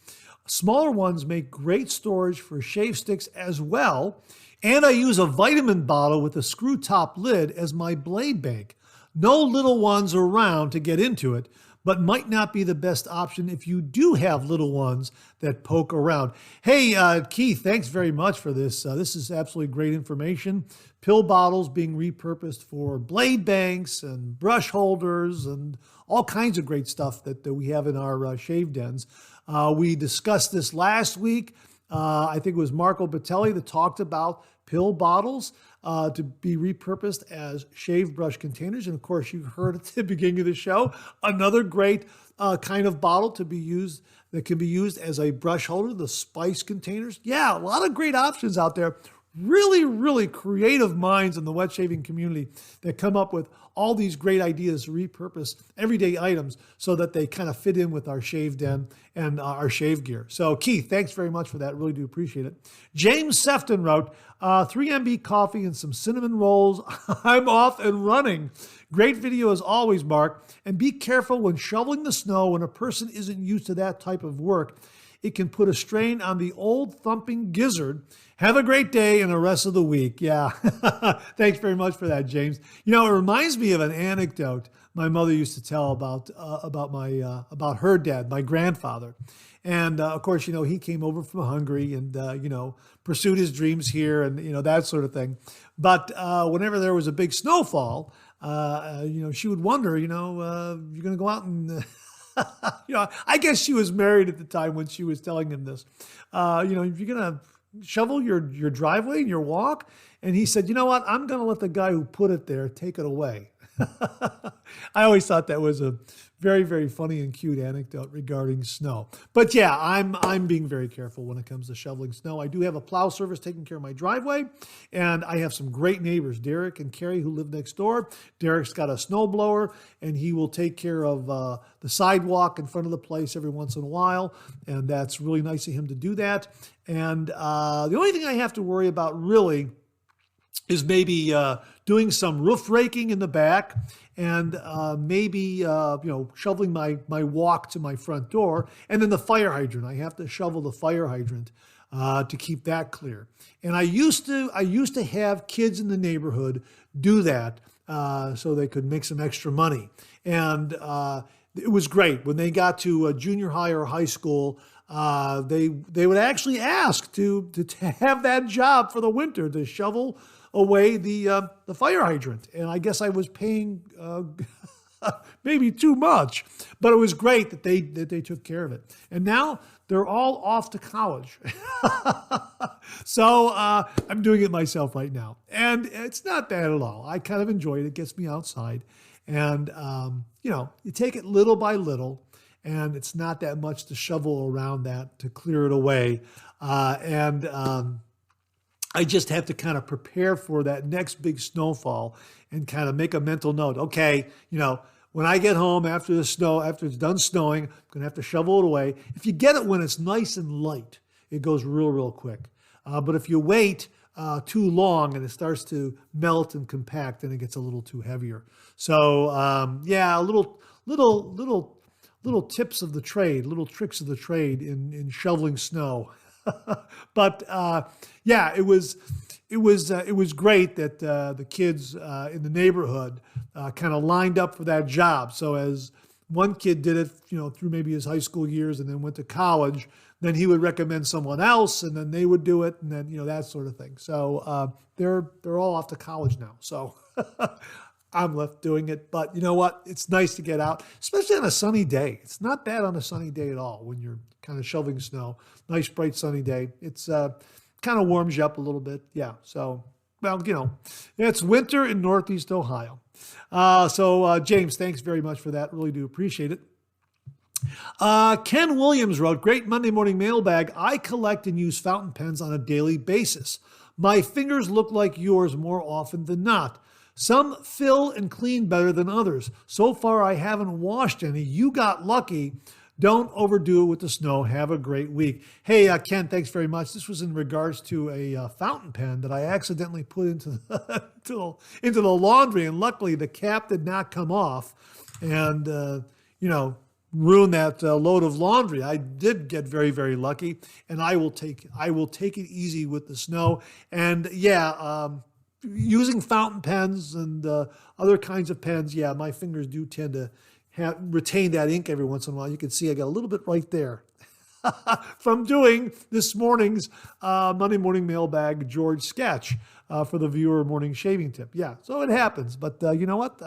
Smaller ones make great storage for shave sticks as well. And I use a vitamin bottle with a screw top lid as my blade bank. No little ones around to get into it, but might not be the best option if you do have little ones that poke around. Hey, Keith, thanks very much for this. This is absolutely great information. Pill bottles being repurposed for blade banks and brush holders and all kinds of great stuff that we have in our shave dens. We discussed this last week. I think it was Marco Batelli that talked about pill bottles to be repurposed as shave brush containers. And of course, you heard at the beginning of the show, another great kind of bottle to be used that can be used as a brush holder, the spice containers. Yeah, a lot of great options out there. Really, really creative minds in the wet shaving community that come up with all these great ideas to repurpose everyday items so that they kind of fit in with our shave den and our shave gear. So Keith, thanks very much for that. Really do appreciate it. James Sefton wrote, 3MB coffee and some cinnamon rolls. I'm off and running. Great video as always, Mark. And be careful when shoveling the snow when a person isn't used to that type of work. It can put a strain on the old thumping gizzard. Have a great day and the rest of the week. Yeah, thanks very much for that, James. You know, it reminds me of an anecdote my mother used to tell about her dad, my grandfather. And of course, you know, he came over from Hungary and, pursued his dreams here and, that sort of thing. But whenever there was a big snowfall, she would wonder, you're going to go out and... I guess she was married at the time when she was telling him this. If you're going to shovel your driveway and your walk. And he said, you know what? I'm going to let the guy who put it there take it away. I always thought that was a very, very funny and cute anecdote regarding snow. But yeah, I'm being very careful when it comes to shoveling snow. I do have a plow service taking care of my driveway, and I have some great neighbors, Derek and Carrie, who live next door. Derek's got a snow blower, and he will take care of the sidewalk in front of the place every once in a while, and that's really nice of him to do that. And the only thing I have to worry about really is maybe doing some roof raking in the back, and maybe shoveling my walk to my front door, and then the fire hydrant. I have to shovel the fire hydrant to keep that clear. And I used to have kids in the neighborhood do that so they could make some extra money. And it was great when they got to junior high or high school. They would actually ask to have that job for the winter, to shovel away the fire hydrant. And I guess I was paying maybe too much, but it was great that they took care of it. And now they're all off to college. So I'm doing it myself right now. And it's not bad at all. I kind of enjoy it. It gets me outside. And, you take it little by little, and it's not that much to shovel around that to clear it away. I just have to kind of prepare for that next big snowfall and kind of make a mental note. Okay, when I get home after it's done snowing, I'm going to have to shovel it away. If you get it when it's nice and light, it goes real, real quick. But if you wait too long and it starts to melt and compact, then it gets a little too heavier. So little tips of the trade, little tricks of the trade in shoveling snow. But it was great that the kids in the neighborhood kind of lined up for that job. So as one kid did it, through maybe his high school years and then went to college, then he would recommend someone else, and then they would do it, and then that sort of thing. So they're all off to college now. So I'm left doing it. But you know what? It's nice to get out, especially on a sunny day. It's not bad on a sunny day at all when you're kind of shoveling snow. Nice, bright, sunny day. It's kind of warms you up a little bit. Yeah. So, it's winter in Northeast Ohio. So James, thanks very much for that. Really do appreciate it. Ken Williams wrote, great Monday morning mailbag. I collect and use fountain pens on a daily basis. My fingers look like yours more often than not. Some fill and clean better than others. So far, I haven't washed any. You got lucky. Don't overdo it with the snow. Have a great week. Hey, Ken, thanks very much. This was in regards to a fountain pen that I accidentally put into the laundry, and luckily the cap did not come off and, ruin that load of laundry. I did get very, very lucky, and I will take it easy with the snow. And using fountain pens and other kinds of pens, my fingers do tend to retain that ink every once in a while. You can see I got a little bit right there from doing this morning's Monday Morning Mailbag George sketch for the viewer morning shaving tip. Yeah, so it happens. But you know what?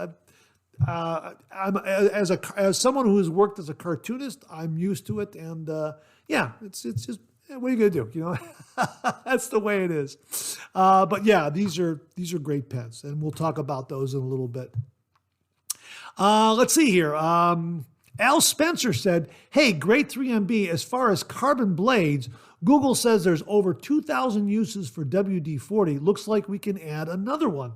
I'm as someone who has worked as a cartoonist, I'm used to it, and it's just. What are you going to do? That's the way it is. But yeah, these are great pens, and we'll talk about those in a little bit. Let's see here. Al Spencer said, hey, great 3MB. As far as carbon blades, Google says there's over 2,000 uses for WD-40. Looks like we can add another one.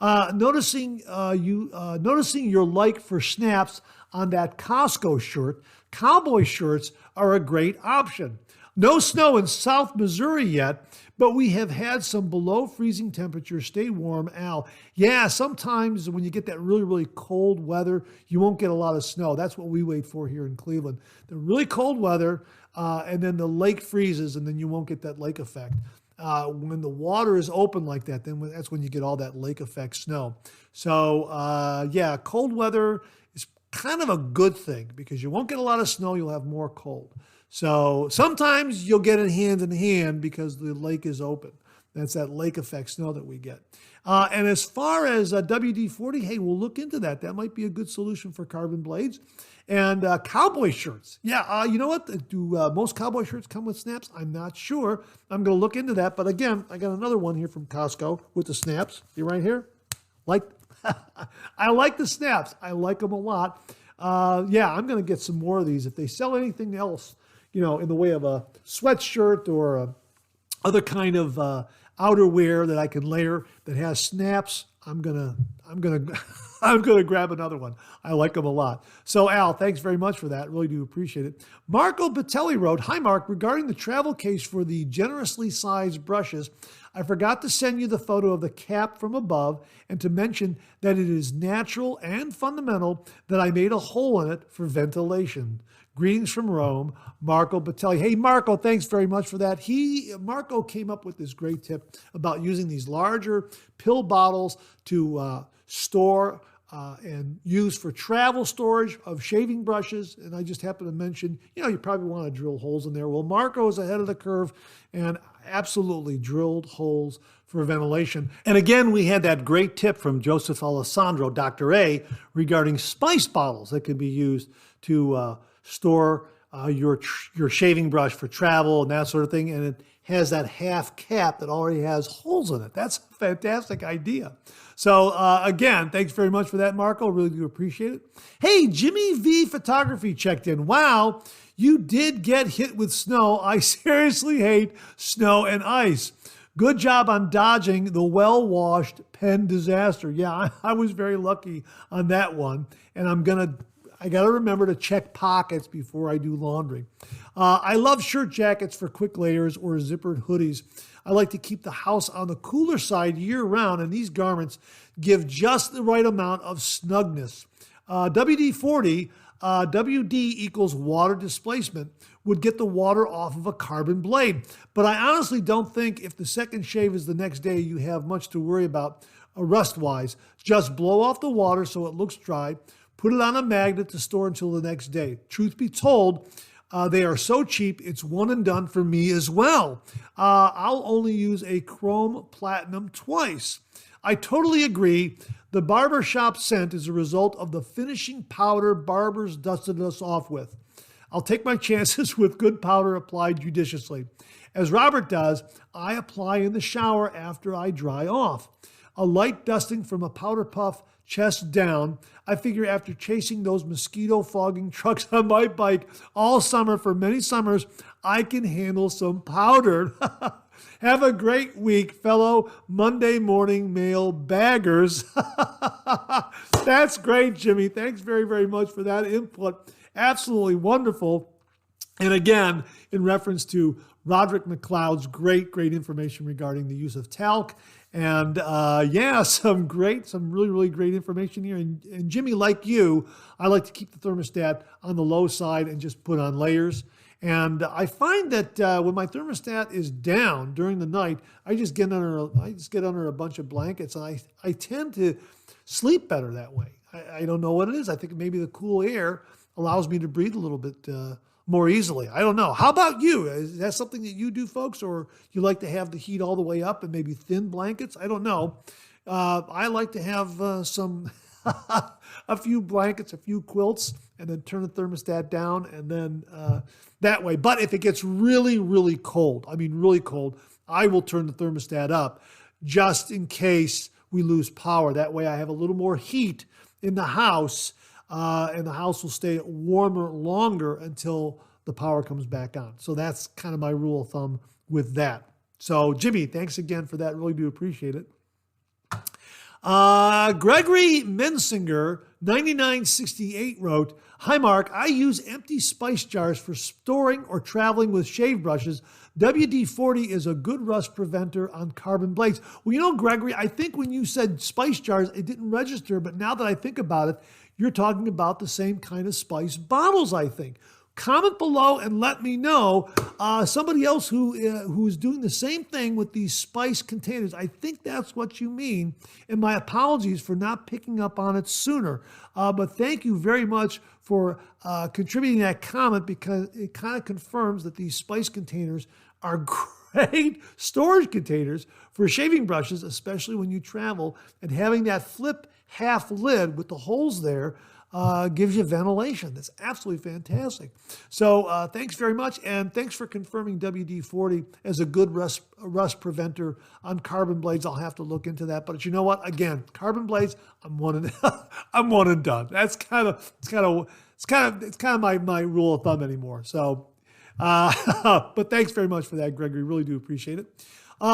Noticing your like for snaps on that Costco shirt, cowboy shirts are a great option. No snow in South Missouri yet, but we have had some below freezing temperatures. Stay warm, Al. Yeah, sometimes when you get that really, really cold weather, you won't get a lot of snow. That's what we wait for here in Cleveland. The really cold weather, and then the lake freezes, and then you won't get that lake effect. When the water is open like that, then that's when you get all that lake effect snow. So, cold weather is kind of a good thing because you won't get a lot of snow. You'll have more cold. So sometimes you'll get it hand in hand because the lake is open. That's that lake effect snow that we get. And as far as WD-40, hey, we'll look into that. That might be a good solution for carbon blades. And cowboy shirts. Yeah, you know what? Do most cowboy shirts come with snaps? I'm not sure. I'm going to look into that. But again, I got another one here from Costco with the snaps. See right here? Like I like the snaps. I like them a lot. Yeah, I'm going to get some more of these. If they sell anything else, in the way of a sweatshirt or other kind of outerwear that I can layer that has snaps, I'm gonna grab another one. I like them a lot. So Al, thanks very much for that. Really do appreciate it. Marco Batelli wrote, "Hi Mark, regarding the travel case for the generously sized brushes, I forgot to send you the photo of the cap from above and to mention that it is natural and fundamental that I made a hole in it for ventilation. Greetings from Rome, Marco Batelli." Hey, Marco, thanks very much for that. Marco came up with this great tip about using these larger pill bottles to store and use for travel storage of shaving brushes. And I just happened to mention, you probably want to drill holes in there. Well, Marco is ahead of the curve and absolutely drilled holes for ventilation. And again, we had that great tip from Joseph Alessandro, Dr. A, regarding spice bottles that can be used to store your shaving brush for travel and that sort of thing. And it has that half cap that already has holes in it. That's a fantastic idea. So again, thanks very much for that, Marco. Really do appreciate it. Hey, Jimmy V Photography checked in. Wow, you did get hit with snow. I seriously hate snow and ice. Good job on dodging the well-washed pen disaster. Yeah, I was very lucky on that one. And I got to remember to check pockets before I do laundry. I love shirt jackets for quick layers or zippered hoodies. I like to keep the house on the cooler side year-round, and these garments give just the right amount of snugness. WD-40, WD equals water displacement, would get the water off of a carbon blade. But I honestly don't think if the second shave is the next day, you have much to worry about rust-wise. Just blow off the water so it looks dry. Put it on a magnet to store until the next day. Truth be told, they are so cheap, it's one and done for me as well. I'll only use a chrome platinum twice. I totally agree. The barbershop scent is a result of the finishing powder barbers dusted us off with. I'll take my chances with good powder applied judiciously. As Robert does, I apply in the shower after I dry off. A light dusting from a powder puff chest down. I figure after chasing those mosquito fogging trucks on my bike all summer for many summers, I can handle some powder. Have a great week, fellow Monday Morning Mailbaggers. That's great, Jimmy. Thanks very, very much for that input. Absolutely wonderful. And again, in reference to Roderick McLeod's great information regarding the use of talc. And some really, really great information here. And Jimmy, like you, I like to keep the thermostat on the low side and just put on layers. And I find that when my thermostat is down during the night, I just get under a bunch of blankets, and I tend to sleep better that way. I don't know what it is. I think maybe the cool air allows me to breathe a little bit more easily. I don't know. How about you? Is that something that you do, folks, or you like to have the heat all the way up and maybe thin blankets? I don't know. I like to have a few blankets, a few quilts, and then turn the thermostat down, and then that way. But if it gets really, really cold, I will turn the thermostat up just in case we lose power. That way I have a little more heat in the house, and the house will stay warmer longer until the power comes back on. So that's kind of my rule of thumb with that. So Jimmy, thanks again for that. Really do appreciate it. Gregory Mensinger, 9968 wrote, "Hi Mark, I use empty spice jars for storing or traveling with shave brushes. WD-40 is a good rust preventer on carbon blades." Well, Gregory, I think when you said spice jars, it didn't register, but now that I think about it, you're talking about the same kind of spice bottles, I think. Comment below and let me know. Somebody else who is doing the same thing with these spice containers. I think that's what you mean. And my apologies for not picking up on it sooner. But thank you very much for contributing that comment, because it kind of confirms that these spice containers are great storage containers for shaving brushes, especially when you travel. And having that flip half lid with the holes there gives you ventilation. That's absolutely fantastic. So thanks very much, and thanks for confirming WD-40 as a good rust preventer on carbon blades. I'll have to look into that. But you know what? Again, carbon blades, I'm one and done. That's kind of my rule of thumb anymore. So, but thanks very much for that, Gregory. Really do appreciate it.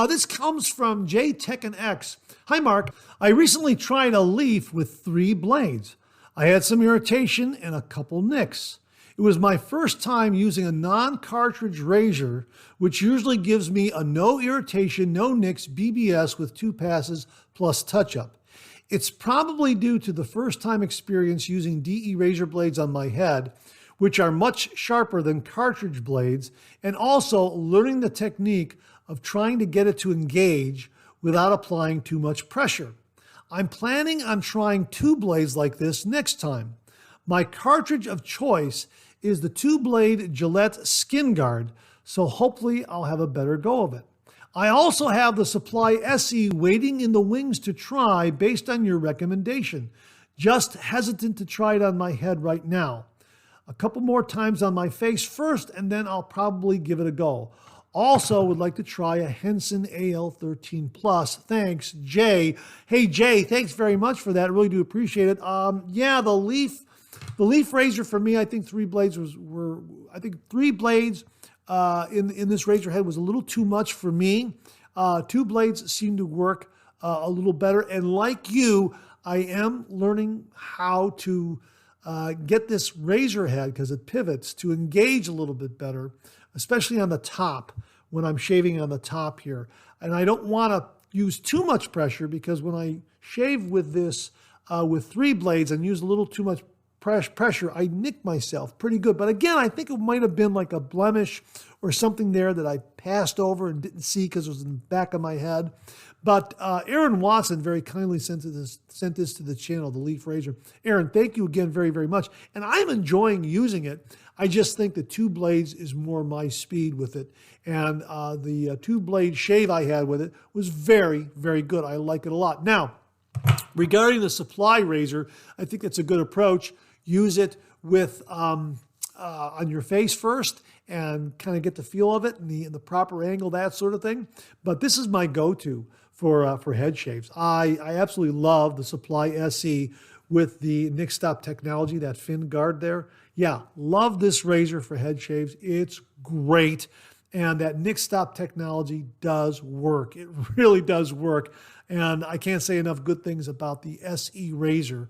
This comes from J Tekken X. Hi, Mark. I recently tried a leaf with 3 blades. I had some irritation and a couple nicks. It was my first time using a non-cartridge razor, which usually gives me a no irritation, no nicks BBS with 2 passes plus touch-up. It's probably due to the first time experience using DE razor blades on my head, which are much sharper than cartridge blades, and also learning the technique of trying to get it to engage without applying too much pressure. I'm planning on trying 2 blades like this next time. My cartridge of choice is the 2-blade Gillette Skin Guard, so hopefully I'll have a better go of it. I also have the Supply SE waiting in the wings to try based on your recommendation. Just hesitant to try it on my head right now. A couple more times on my face first, and then I'll probably give it a go. Also would like to try a Henson AL13 Plus. Thanks, Jay. Hey, Jay, thanks very much for that. I really do appreciate it. Yeah, the leaf razor for me, I think 3 blades I think 3 blades in this razor head was a little too much for me. 2 blades seem to work a little better. And like you, I am learning how to get this razor head, because it pivots, to engage a little bit better, especially on the top when I'm shaving on the top here. And I don't want to use too much pressure, because when I shave with this, with 3 blades and use a little too much pressure, I nick myself pretty good. But again, I think it might have been like a blemish or something there that I passed over and didn't see because it was in the back of my head. But Aaron Watson very kindly sent this to the channel, the Leaf Razor. Aaron, thank you again very, very much. And I'm enjoying using it. I just think the 2 blades is more my speed with it. And the 2-blade shave I had with it was very, very good. I like it a lot. Now, regarding the Supply razor, I think that's a good approach. Use it with on your face first and kind of get the feel of it and the proper angle, that sort of thing. But this is my go-to for head shaves. I absolutely love the Supply SE with the Nick Stop technology, that fin guard there. Yeah, love this razor for head shaves. It's great. And that Nick Stop technology does work. It really does work. And I can't say enough good things about the SE razor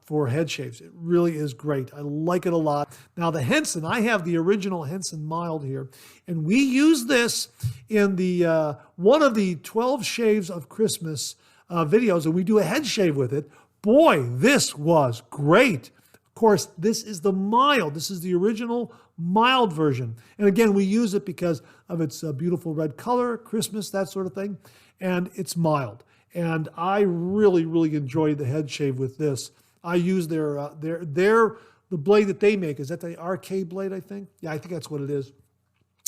for head shaves. It really is great. I like it a lot. Now the Henson, I have the original Henson Mild here, and we use this in the one of the 12 Shaves of Christmas videos, and we do a head shave with it. Boy, this was great. Of course, this is the mild. This is the original mild version. And again, we use it because of its beautiful red color, Christmas, that sort of thing, and it's mild. And I really, really enjoyed the head shave with this. I use the blade that they make. Is that the RK blade, I think? Yeah, I think that's what it is.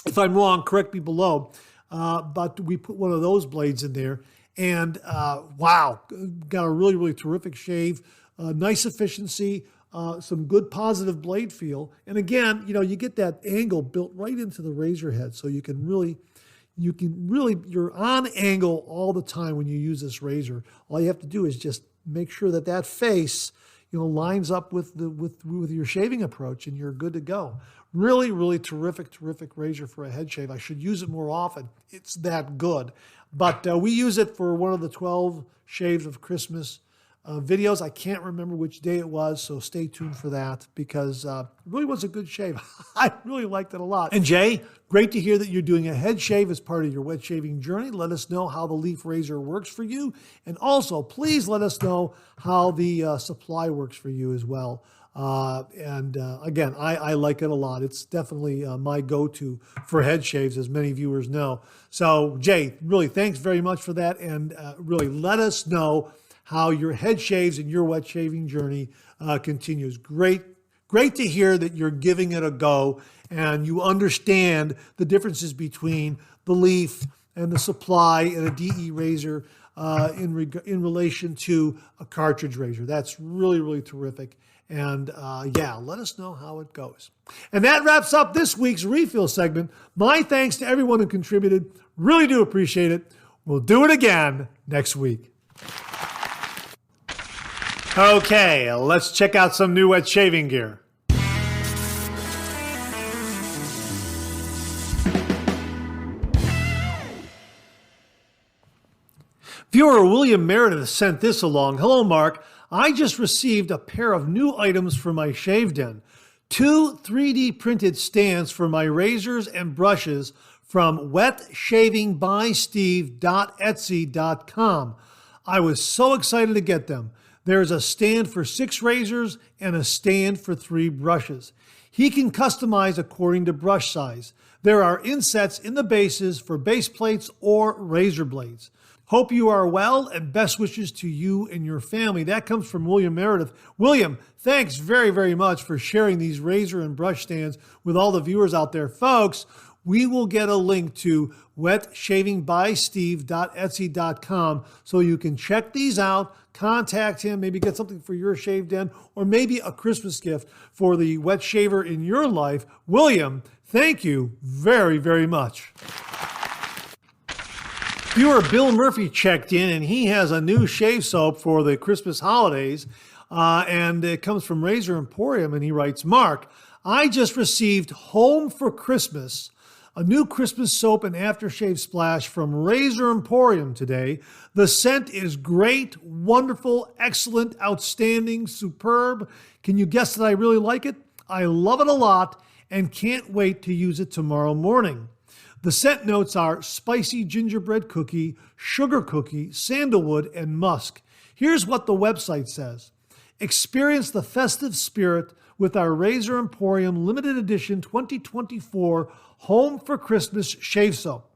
If I'm wrong, correct me below. But we put one of those blades in there. And wow, got a really, really terrific shave. Nice efficiency, some good positive blade feel. And again, you get that angle built right into the razor head. So you can really, you're on angle all the time when you use this razor. All you have to do is just make sure that face, lines up with your shaving approach, and you're good to go. Really, really terrific razor for a head shave. I should use it more often. It's that good. But we use it for one of the 12 Shaves of Christmas videos. I can't remember which day it was, so stay tuned for that, because it really was a good shave. I really liked it a lot. And Jay, great to hear that you're doing a head shave as part of your wet shaving journey. Let us know how the Leaf Razor works for you. And also, please let us know how the Supply works for you as well. Again, I like it a lot. It's definitely my go-to for head shaves, as many viewers know. So, Jay, really, thanks very much for that. And really, let us know how your head shaves and your wet shaving journey continues. Great to hear that you're giving it a go and you understand the differences between the Leaf and the Supply and a DE razor in relation to a cartridge razor. That's really, really terrific. And yeah, let us know how it goes. And that wraps up this week's refill segment. My thanks to everyone who contributed. Really do appreciate it. We'll do it again next week. Okay, let's check out some new wet shaving gear. Viewer William Meredith sent this along. Hello, Mark. I just received a pair of new items for my shave den. 2 3D printed stands for my razors and brushes from wetshavingbysteve.etsy.com. I was so excited to get them. There's a stand for 6 razors and a stand for 3 brushes. He can customize according to brush size. There are insets in the bases for base plates or razor blades. Hope you are well and best wishes to you and your family. That comes from William Meredith. William, thanks very, very much for sharing these razor and brush stands with all the viewers out there. Folks, we will get a link to wetshavingbysteve.etsy.com so you can check these out, contact him, maybe get something for your shave den, or maybe a Christmas gift for the wet shaver in your life. William, thank you very, very much. Viewer Bill Murphy checked in, and he has a new shave soap for the Christmas holidays, and it comes from Razor Emporium, and he writes, Mark, I just received Home for Christmas, a new Christmas soap and aftershave splash from Razor Emporium today. The scent is great, wonderful, excellent, outstanding, superb. Can you guess that I really like it? I love it a lot and can't wait to use it tomorrow morning. The scent notes are spicy gingerbread cookie, sugar cookie, sandalwood, and musk. Here's what the website says. Experience the festive spirit with our Razor Emporium limited edition 2024 Home for Christmas shave soap.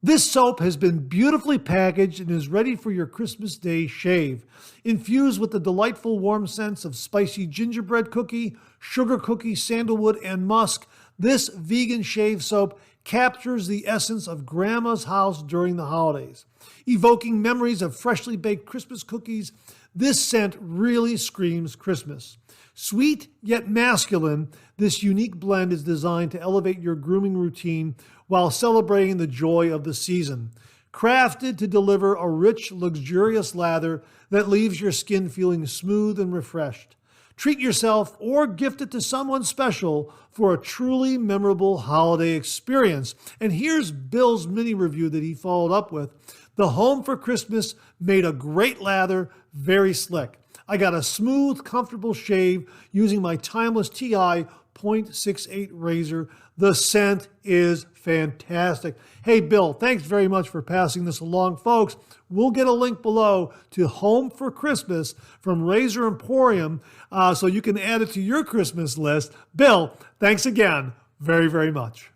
This soap has been beautifully packaged and is ready for your Christmas Day shave. Infused with the delightful warm scents of spicy gingerbread cookie, sugar cookie, sandalwood, and musk, this vegan shave soap captures the essence of Grandma's house during the holidays. Evoking memories of freshly baked Christmas cookies, this scent really screams Christmas. Sweet yet masculine, this unique blend is designed to elevate your grooming routine while celebrating the joy of the season. Crafted to deliver a rich, luxurious lather that leaves your skin feeling smooth and refreshed. Treat yourself or gift it to someone special for a truly memorable holiday experience. And here's Bill's mini review that he followed up with. The Home for Christmas made a great lather, very slick. I got a smooth, comfortable shave using my timeless TI .68 razor. The scent is fantastic. Hey, Bill, thanks very much for passing this along. Folks, we'll get a link below to Home for Christmas from Razor Emporium so you can add it to your Christmas list. Bill, thanks again very, very much.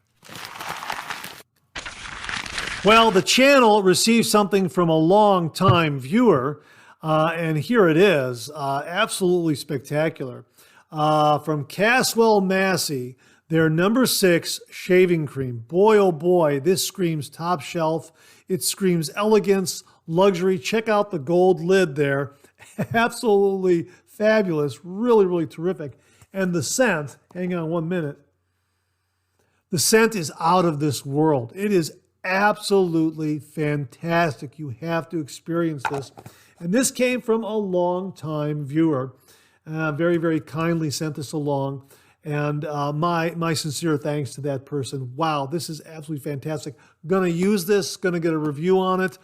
Well, the channel received something from a long-time viewer, and here it is. Absolutely spectacular. From Caswell-Massey, their number 6 shaving cream. Boy, oh boy, this screams top shelf. It screams elegance, luxury. Check out the gold lid there. Absolutely fabulous. Really, really terrific. And the scent, hang on 1 minute. The scent is out of this world. It is absolutely fantastic. You have to experience this. And this came from a long-time viewer. Very, very kindly sent this along. And my sincere thanks to that person. Wow, this is absolutely fantastic. Going to use this, going to get a review on it.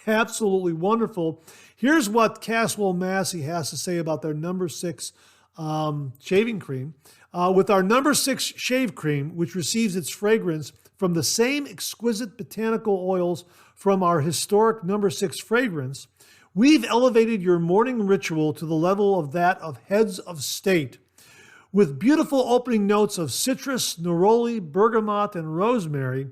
Absolutely wonderful. Here's what Caswell-Massey has to say about their number 6 shaving cream. With our number 6 shave cream, which receives its fragrance from the same exquisite botanical oils from our historic number 6 fragrance, we've elevated your morning ritual to the level of that of heads of state. With beautiful opening notes of citrus, neroli, bergamot, and rosemary,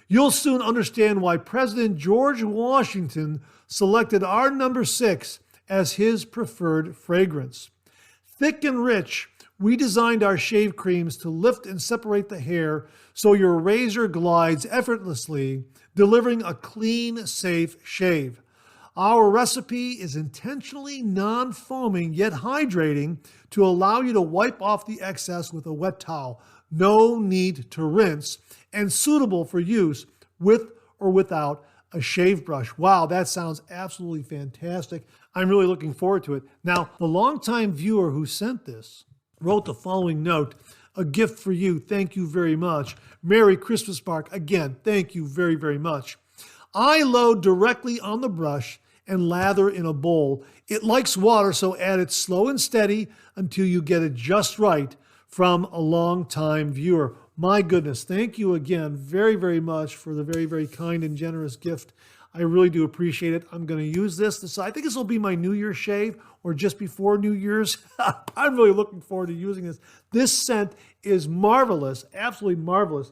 you'll soon understand why President George Washington selected our number 6 as his preferred fragrance. Thick and rich, we designed our shave creams to lift and separate the hair so your razor glides effortlessly, delivering a clean, safe shave. Our recipe is intentionally non-foaming yet hydrating to allow you to wipe off the excess with a wet towel. No need to rinse, and suitable for use with or without a shave brush. Wow, that sounds absolutely fantastic. I'm really looking forward to it. Now, the longtime viewer who sent this wrote the following note: a gift for you. Thank you very much. Merry Christmas, Mark. Again, thank you very, very much. I load directly on the brush and lather in a bowl. It likes water, so add it slow and steady until you get it just right. From a long-time viewer. My goodness, thank you again very, very much for the very, very kind and generous gift. I really do appreciate it. I'm going to use this. I think this will be my New Year's shave or just before New Year's. I'm really looking forward to using this. This scent is marvelous, absolutely marvelous.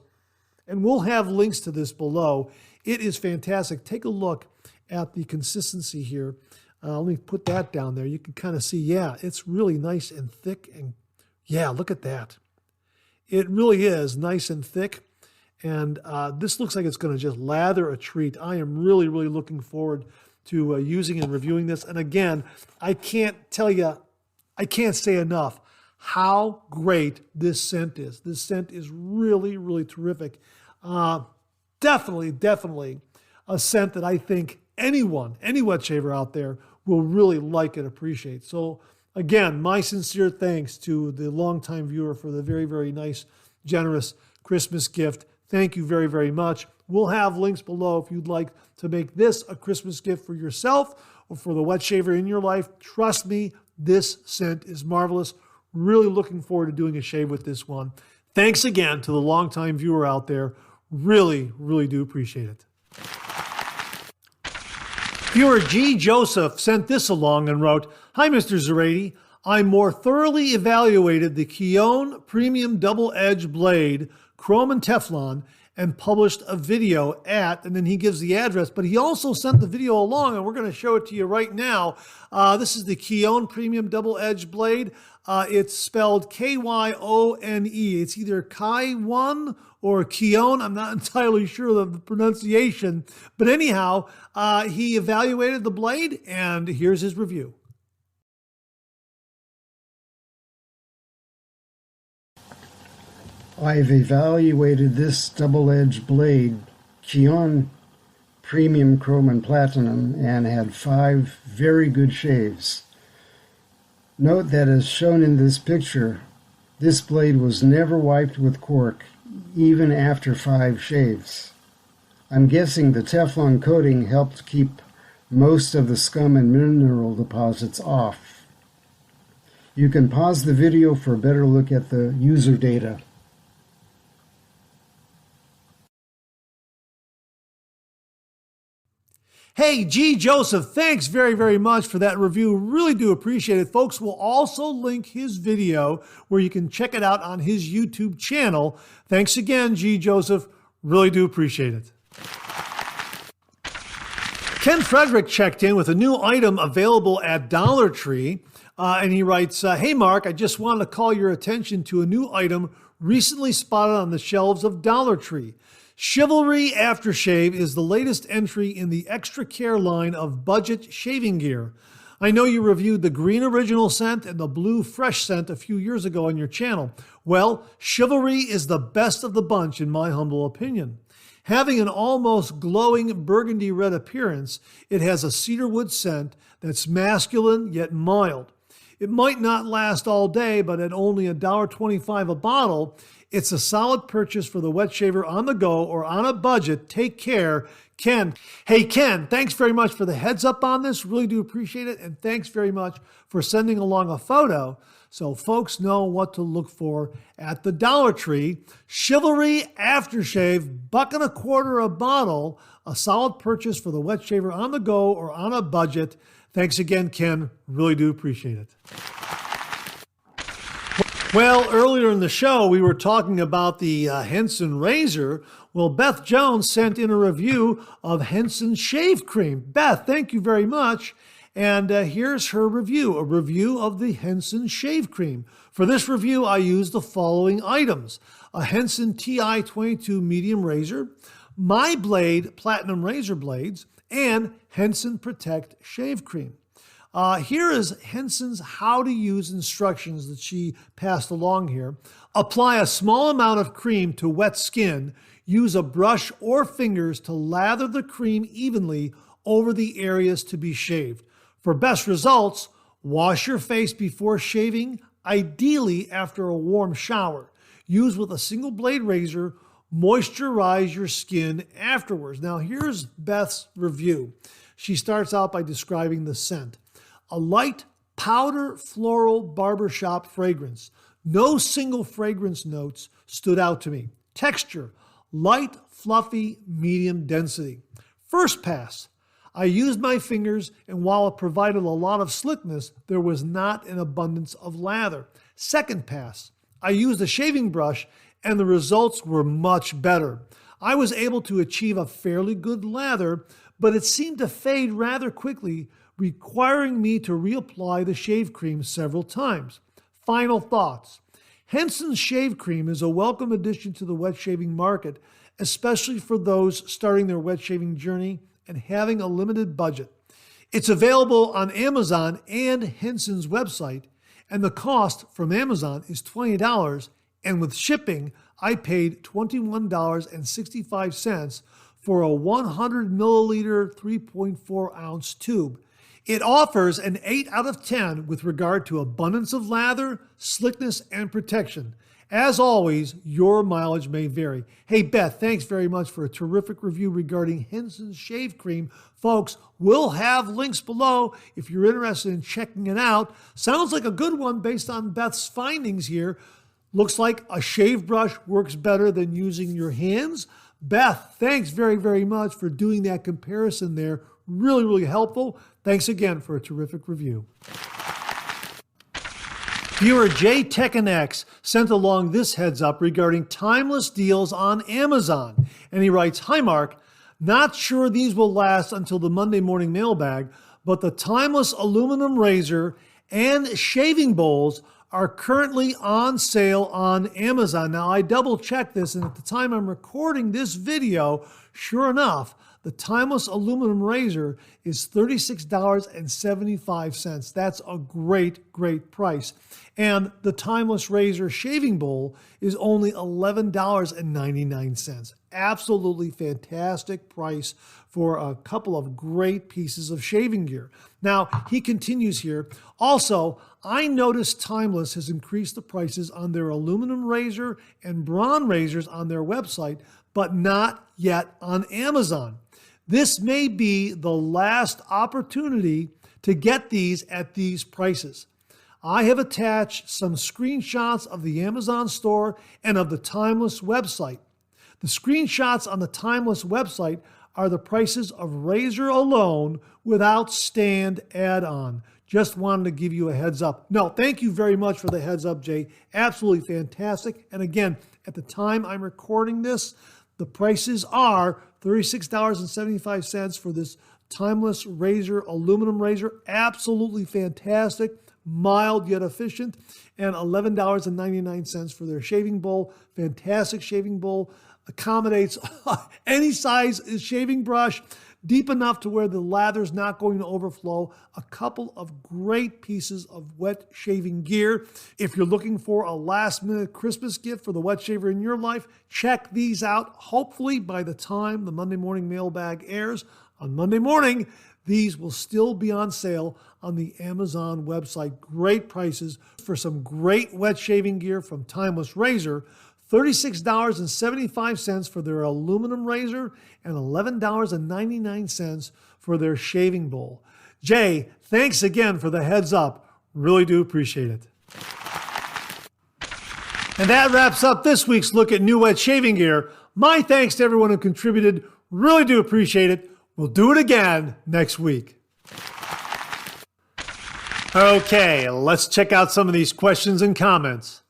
And we'll have links to this below. It is fantastic. Take a look at the consistency here. Let me put that down there. You can kind of see, yeah, it's really nice and thick. And yeah, look at that. It really is nice and thick. And this looks like it's going to just lather a treat. I am really, really looking forward to using and reviewing this. And again, I can't say enough how great this scent is. This scent is really, really terrific. Definitely a scent that I think any wet shaver out there will really like and appreciate. So again, my sincere thanks to the longtime viewer for the very, very nice, generous Christmas gift. Thank you very, very much. We'll have links below if you'd like to make this a Christmas gift for yourself or for the wet shaver in your life. Trust me, this scent is marvelous. Really looking forward to doing a shave with this one. Thanks again to the longtime viewer out there. Really, really do appreciate it. Viewer G. Joseph sent this along and wrote, "Hi, Mr. Zarate. I more thoroughly evaluated the Kyone Premium Double Edge Blade, Chrome and Teflon, and published a video at," and then he gives the address, but he also sent the video along, and we're going to show it to you right now. This is the Kyone Premium Double Edge Blade. It's spelled Kyone. It's either Kyone or Kyone. I'm not entirely sure of the pronunciation, but anyhow, he evaluated the blade, and here's his review. I've evaluated this double-edged blade, Kyone Premium Chrome and Platinum, and had 5 very good shaves. Note that as shown in this picture, this blade was never wiped with cork, even after 5 shaves. I'm guessing the Teflon coating helped keep most of the scum and mineral deposits off. You can pause the video for a better look at the user data. Hey, G. Joseph, thanks very, very much for that review. Really do appreciate it. Folks, we'll also link his video where you can check it out on his YouTube channel. Thanks again, G. Joseph. Really do appreciate it. Ken Frederick checked in with a new item available at Dollar Tree. And he writes, "Hey, Mark, I just wanted to call your attention to a new item recently spotted on the shelves of Dollar Tree. Chivalry Aftershave is the latest entry in the Extra Care line of budget shaving gear. I know you reviewed the green original scent and the blue fresh scent a few years ago on your channel. Well, Chivalry is the best of the bunch in my humble opinion. Having an almost glowing burgundy red appearance, it has a cedarwood scent that's masculine yet mild. It might not last all day, but at only $1.25 a bottle, it's a solid purchase for the wet shaver on the go or on a budget. Take care, Ken." Hey, Ken, thanks very much for the heads up on this. Really do appreciate it. And thanks very much for sending along a photo so folks know what to look for at the Dollar Tree. Chivalry Aftershave, $1.25 a bottle, a solid purchase for the wet shaver on the go or on a budget. Thanks again, Ken. Really do appreciate it. Well, earlier in the show, we were talking about the Henson razor. Well, Beth Jones sent in a review of Henson shave cream. Beth, thank you very much. And here's her review, a review of the Henson shave cream. For this review, I used the following items: a Henson TI-22 medium razor, My Blade Platinum razor blades, and Henson Protect Shave Cream. Here is Henson's how to use instructions that she passed along here. Apply a small amount of cream to wet skin. Use a brush or fingers to lather the cream evenly over the areas to be shaved. For best results, wash your face before shaving, ideally after a warm shower. Use with a single blade razor. Moisturize your skin afterwards. Now here's Beth's review. She starts out by describing the scent. A light powder floral barbershop fragrance. No single fragrance notes stood out to me. Texture, light, fluffy, medium density. First pass. I used my fingers, and while it provided a lot of slickness, there was not an abundance of lather. Second pass. I used a shaving brush, and the results were much better. I was able to achieve a fairly good lather, but it seemed to fade rather quickly, requiring me to reapply the shave cream several times. Final thoughts. Henson's shave cream is a welcome addition to the wet shaving market, especially for those starting their wet shaving journey and having a limited budget. It's available on Amazon and Henson's website, and the cost from Amazon is $20, and with shipping, I paid $21.65 for a 100 milliliter 3.4 ounce tube. It offers an 8 out of 10 with regard to abundance of lather, slickness, and protection. As always, your mileage may vary. Hey, Beth, thanks very much for a terrific review regarding Henson's shave cream. Folks, we'll have links below if you're interested in checking it out. Sounds like a good one based on Beth's findings here. Looks like a shave brush works better than using your hands. Beth, thanks very, very much for doing that comparison there. Really, really helpful. Thanks again for a terrific review. Viewer J Tekken X sent along this heads up regarding timeless deals on Amazon. And he writes, "Hi Mark, not sure these will last until the Monday morning mailbag, but the timeless aluminum razor and shaving bowls are currently on sale on Amazon." Now I double checked this, and at the time I'm recording this video, sure enough, the timeless aluminum razor is $36.75. That's a great, great price. And the timeless razor shaving bowl is only $11.99. Absolutely fantastic price for a couple of great pieces of shaving gear. Now, he continues here. Also, I noticed Timeless has increased the prices on their aluminum razor and bronze razors on their website, but not yet on Amazon. This may be the last opportunity to get these at these prices. I have attached some screenshots of the Amazon store and of the Timeless website. The screenshots on the Timeless website are the prices of razor alone without stand add-on. Just wanted to give you a heads up. No, thank you very much for the heads up, Jay. Absolutely fantastic. And again, at the time I'm recording this, the prices are $36.75 for this Timeless razor, aluminum razor. Absolutely fantastic, mild yet efficient. And $11.99 for their shaving bowl. Fantastic shaving bowl. Accommodates any size shaving brush, deep enough to where the lather's not going to overflow. A couple of great pieces of wet shaving gear. If you're looking for a last-minute Christmas gift for the wet shaver in your life, check these out. Hopefully by the time the Monday morning mailbag airs on Monday morning, these will still be on sale on the Amazon website. Great prices for some great wet shaving gear from Timeless Razor. $36.75 for their aluminum razor and $11.99 for their shaving bowl. Jay, thanks again for the heads up. Really do appreciate it. And that wraps up this week's look at new wet shaving gear. My thanks to everyone who contributed. Really do appreciate it. We'll do it again next week. Okay, let's check out some of these questions and comments.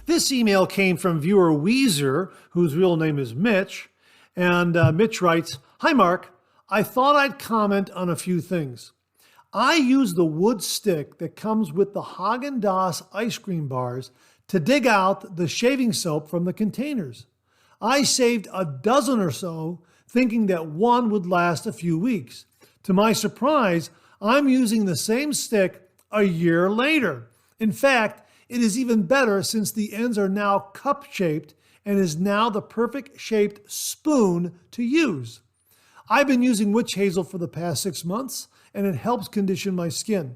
This email came from viewer Weezer, whose real name is Mitch, and Mitch writes, "Hi Mark, I thought I'd comment on a few things. I use the wood stick that comes with the Haagen-Dazs ice cream bars to dig out the shaving soap from the containers. I saved a dozen or so, thinking that one would last a few weeks. To my surprise, I'm using the same stick a year later. In fact, it is even better since the ends are now cup-shaped and is now the perfect shaped spoon to use. I've been using witch hazel for the past 6 months, and it helps condition my skin.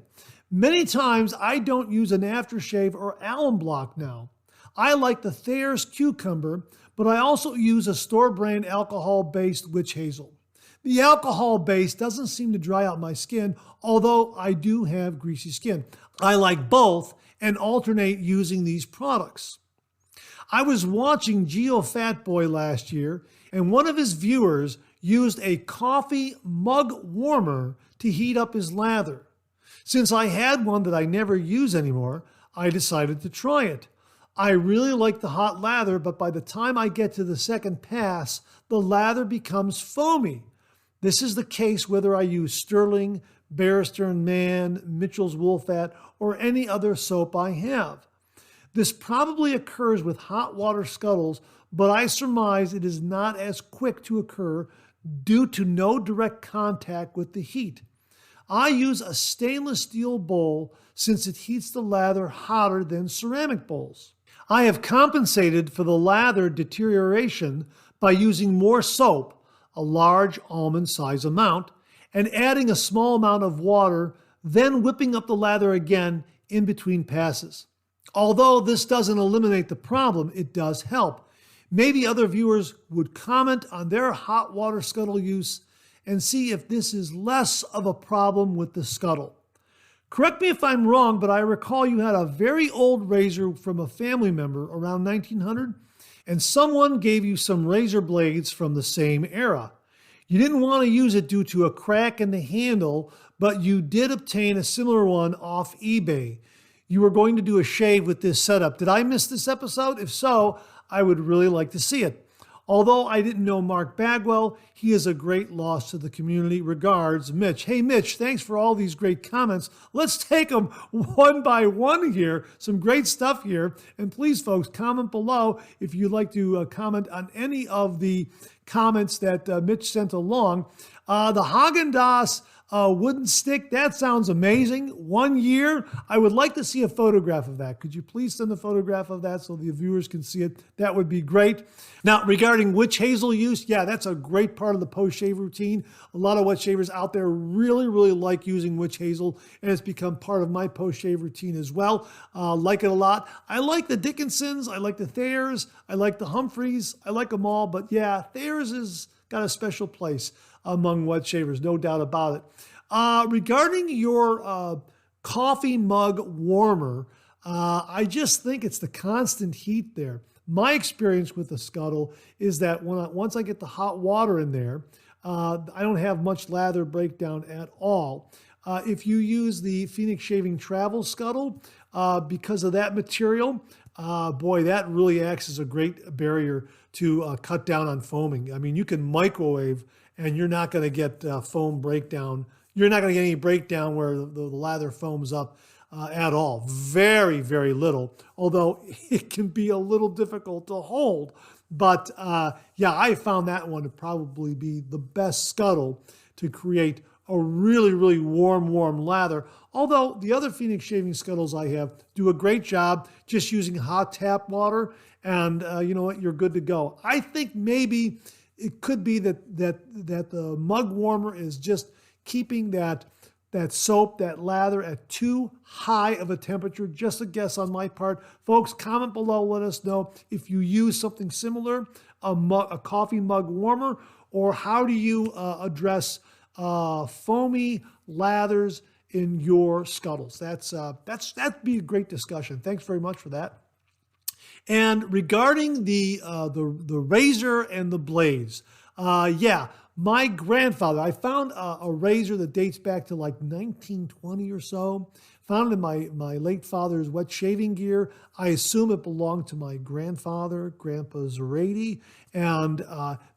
Many times I don't use an aftershave or alum block now. I like the Thayer's cucumber, but I also use a store-brand alcohol-based witch hazel. The alcohol base doesn't seem to dry out my skin, although I do have greasy skin. I like both and alternate using these products. I was watching Geo Fat Boy last year, and one of his viewers used a coffee mug warmer to heat up his lather. Since I had one that I never use anymore, I decided to try it. I really like the hot lather, but by the time I get to the second pass, the lather becomes foamy. This is the case whether I use Sterling, Bear Stearns Man, Mitchell's Wool Fat, or any other soap I have. This probably occurs with hot water scuttles, but I surmise it is not as quick to occur due to no direct contact with the heat. I use a stainless steel bowl since it heats the lather hotter than ceramic bowls. I have compensated for the lather deterioration by using more soap, a large almond size amount, and adding a small amount of water, then whipping up the lather again in between passes. Although this doesn't eliminate the problem, it does help. Maybe other viewers would comment on their hot water scuttle use and see if this is less of a problem with the scuttle. Correct me if I'm wrong, but I recall you had a very old razor from a family member around 1900, and someone gave you some razor blades from the same era. You didn't want to use it due to a crack in the handle, but you did obtain a similar one off eBay. You were going to do a shave with this setup. Did I miss this episode? If so, I would really like to see it. Although I didn't know Mark Bagwell, he is a great loss to the community. Regards, Mitch. Hey, Mitch, thanks for all these great comments. Let's take them one by one here. Some great stuff here. And please, folks, comment below if you'd like to comment on any of the comments that Mitch sent along. The Haagen-Dazs wooden stick, that sounds amazing. 1 year. I would like to see a photograph of that. Could you please send a photograph of that so the viewers can see it? That would be great. Now, regarding witch hazel use, yeah, that's a great part of the post-shave routine. A lot of wet shavers out there really, really like using witch hazel, and it's become part of my post-shave routine as well. Like it a lot. I like the Dickinsons. I like the Thayers. I like the Humphreys. I like them all, but yeah, Thayers has got a special place among wet shavers, no doubt about it. Regarding your coffee mug warmer, I just think it's the constant heat there. My experience with the scuttle is that once I get the hot water in there, I don't have much lather breakdown at all. If you use the Phoenix Shaving Travel Scuttle, because of that material, boy, that really acts as a great barrier to cut down on foaming. I mean, you can microwave and you're not going to get foam breakdown. You're not going to get any breakdown where the lather foams up at all. Very, very little, although it can be a little difficult to hold. But yeah, I found that one to probably be the best scuttle to create a really, really warm lather. Although the other Phoenix shaving scuttles I have do a great job just using hot tap water, and you know what, you're good to go. I think maybe it could be that the mug warmer is just keeping that soap, that lather at too high of a temperature. Just a guess on my part. Folks, comment below, let us know if you use something similar, a coffee mug warmer, or how do you address foamy lathers in your scuttles. That'd be a great discussion. Thanks very much for that. And regarding the razor and the blades, yeah, my grandfather, I found a razor that dates back to like 1920 or so. Found it in my late father's wet shaving gear. I assume it belonged to my grandfather, Grandpa Zarady, and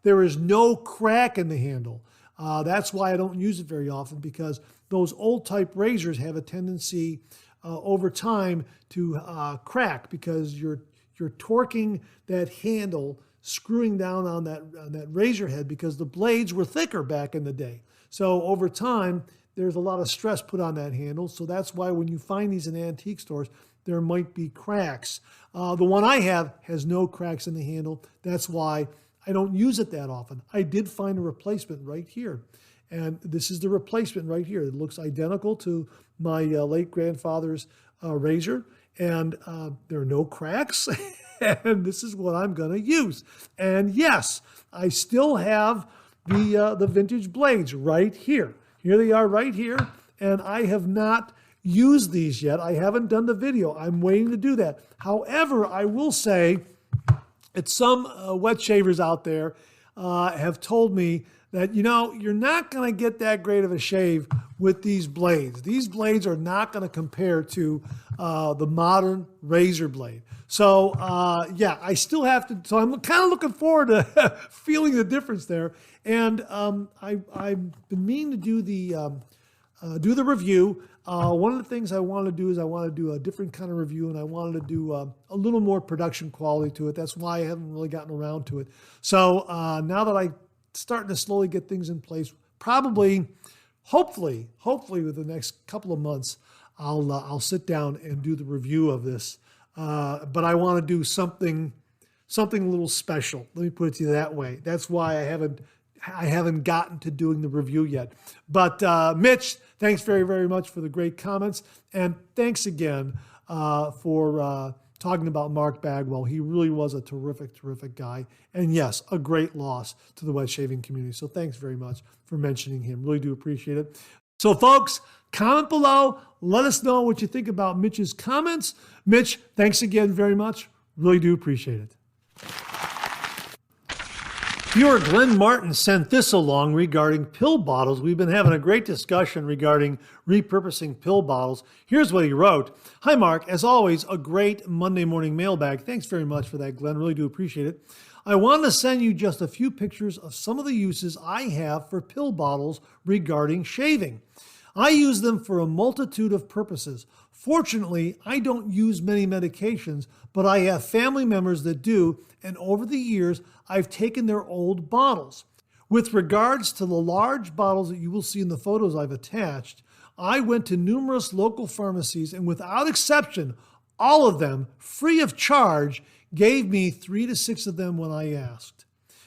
there is no crack in the handle. That's why I don't use it very often, because those old type razors have a tendency over time to crack, because you're torquing that handle, screwing down on that razor head, because the blades were thicker back in the day. So over time, there's a lot of stress put on that handle. So that's why when you find these in antique stores, there might be cracks. The one I have has no cracks in the handle. That's why I don't use it that often. I did find a replacement right here. And this is the replacement right here. It looks identical to my late grandfather's razor. And there are no cracks. And this is what I'm going to use. And yes, I still have the vintage blades right here. Here they are right here. And I have not used these yet. I haven't done the video. I'm waiting to do that. However, I will say that some wet shavers out there have told me that, you're not going to get that great of a shave with these blades. These blades are not going to compare to the modern razor blade. So, yeah, I still have to, so I'm kind of looking forward to feeling the difference there. And I've been meaning to do the review. One of the things I want to do is I want to do a different kind of review, and I wanted to do a little more production quality to it. That's why I haven't really gotten around to it. So now that I'm starting to slowly get things in place, probably, hopefully within the next couple of months, I'll sit down and do the review of this. But I want to do something a little special. Let me put it to you that way. That's why I haven't gotten to doing the review yet. But Mitch, thanks very, very much for the great comments. And thanks again for talking about Mark Bagwell. He really was a terrific, terrific guy. And yes, a great loss to the wet shaving community. So thanks very much for mentioning him. Really do appreciate it. So folks, comment below. Let us know what you think about Mitch's comments. Mitch, thanks again very much. Really do appreciate it. Viewer Glenn Martin sent this along regarding pill bottles. We've been having a great discussion regarding repurposing pill bottles. Here's what he wrote. Hi, Mark. As always, a great Monday morning mailbag. Thanks very much for that, Glenn. Really do appreciate it. I wanted to send you just a few pictures of some of the uses I have for pill bottles regarding shaving. I use them for a multitude of purposes. Fortunately, I don't use many medications, but I have family members that do, and over the years, I've taken their old bottles. With regards to the large bottles that you will see in the photos I've attached, I went to numerous local pharmacies, and without exception, all of them, free of charge, gave me 3 to 6 of them when I asked.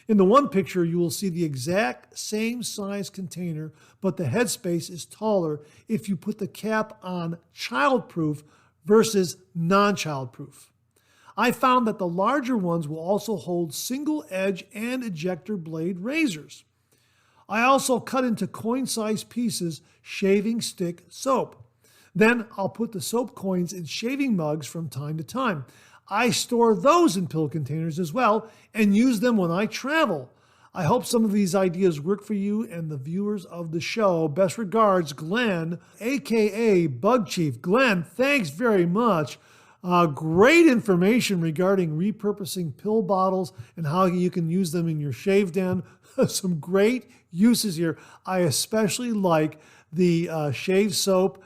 In the one picture, you will see the exact same size container, but the headspace is taller if you put the cap on childproof versus non-childproof. I found that the larger ones will also hold single edge and ejector blade razors. I also cut into coin-sized pieces shaving stick soap. Then I'll put the soap coins in shaving mugs from time to time. I store those in pill containers as well and use them when I travel. I hope some of these ideas work for you and the viewers of the show. Best regards, Glenn, aka Bug Chief. Glenn, thanks very much. Great information regarding repurposing pill bottles and how you can use them in your shave den. Some great uses here. I especially like the shave soap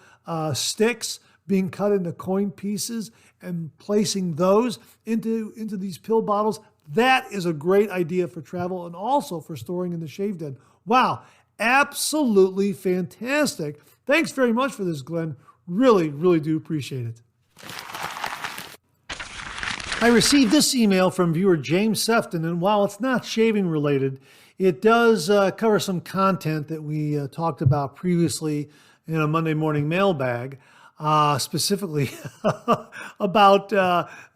sticks being cut into coin pieces and placing those into these pill bottles. That is a great idea for travel and also for storing in the shave den. Wow, absolutely fantastic. Thanks very much for this, Glenn. Really, really do appreciate it. I received this email from viewer James Sefton, and while it's not shaving related, it does cover some content that we talked about previously in a Monday morning mailbag. Specifically about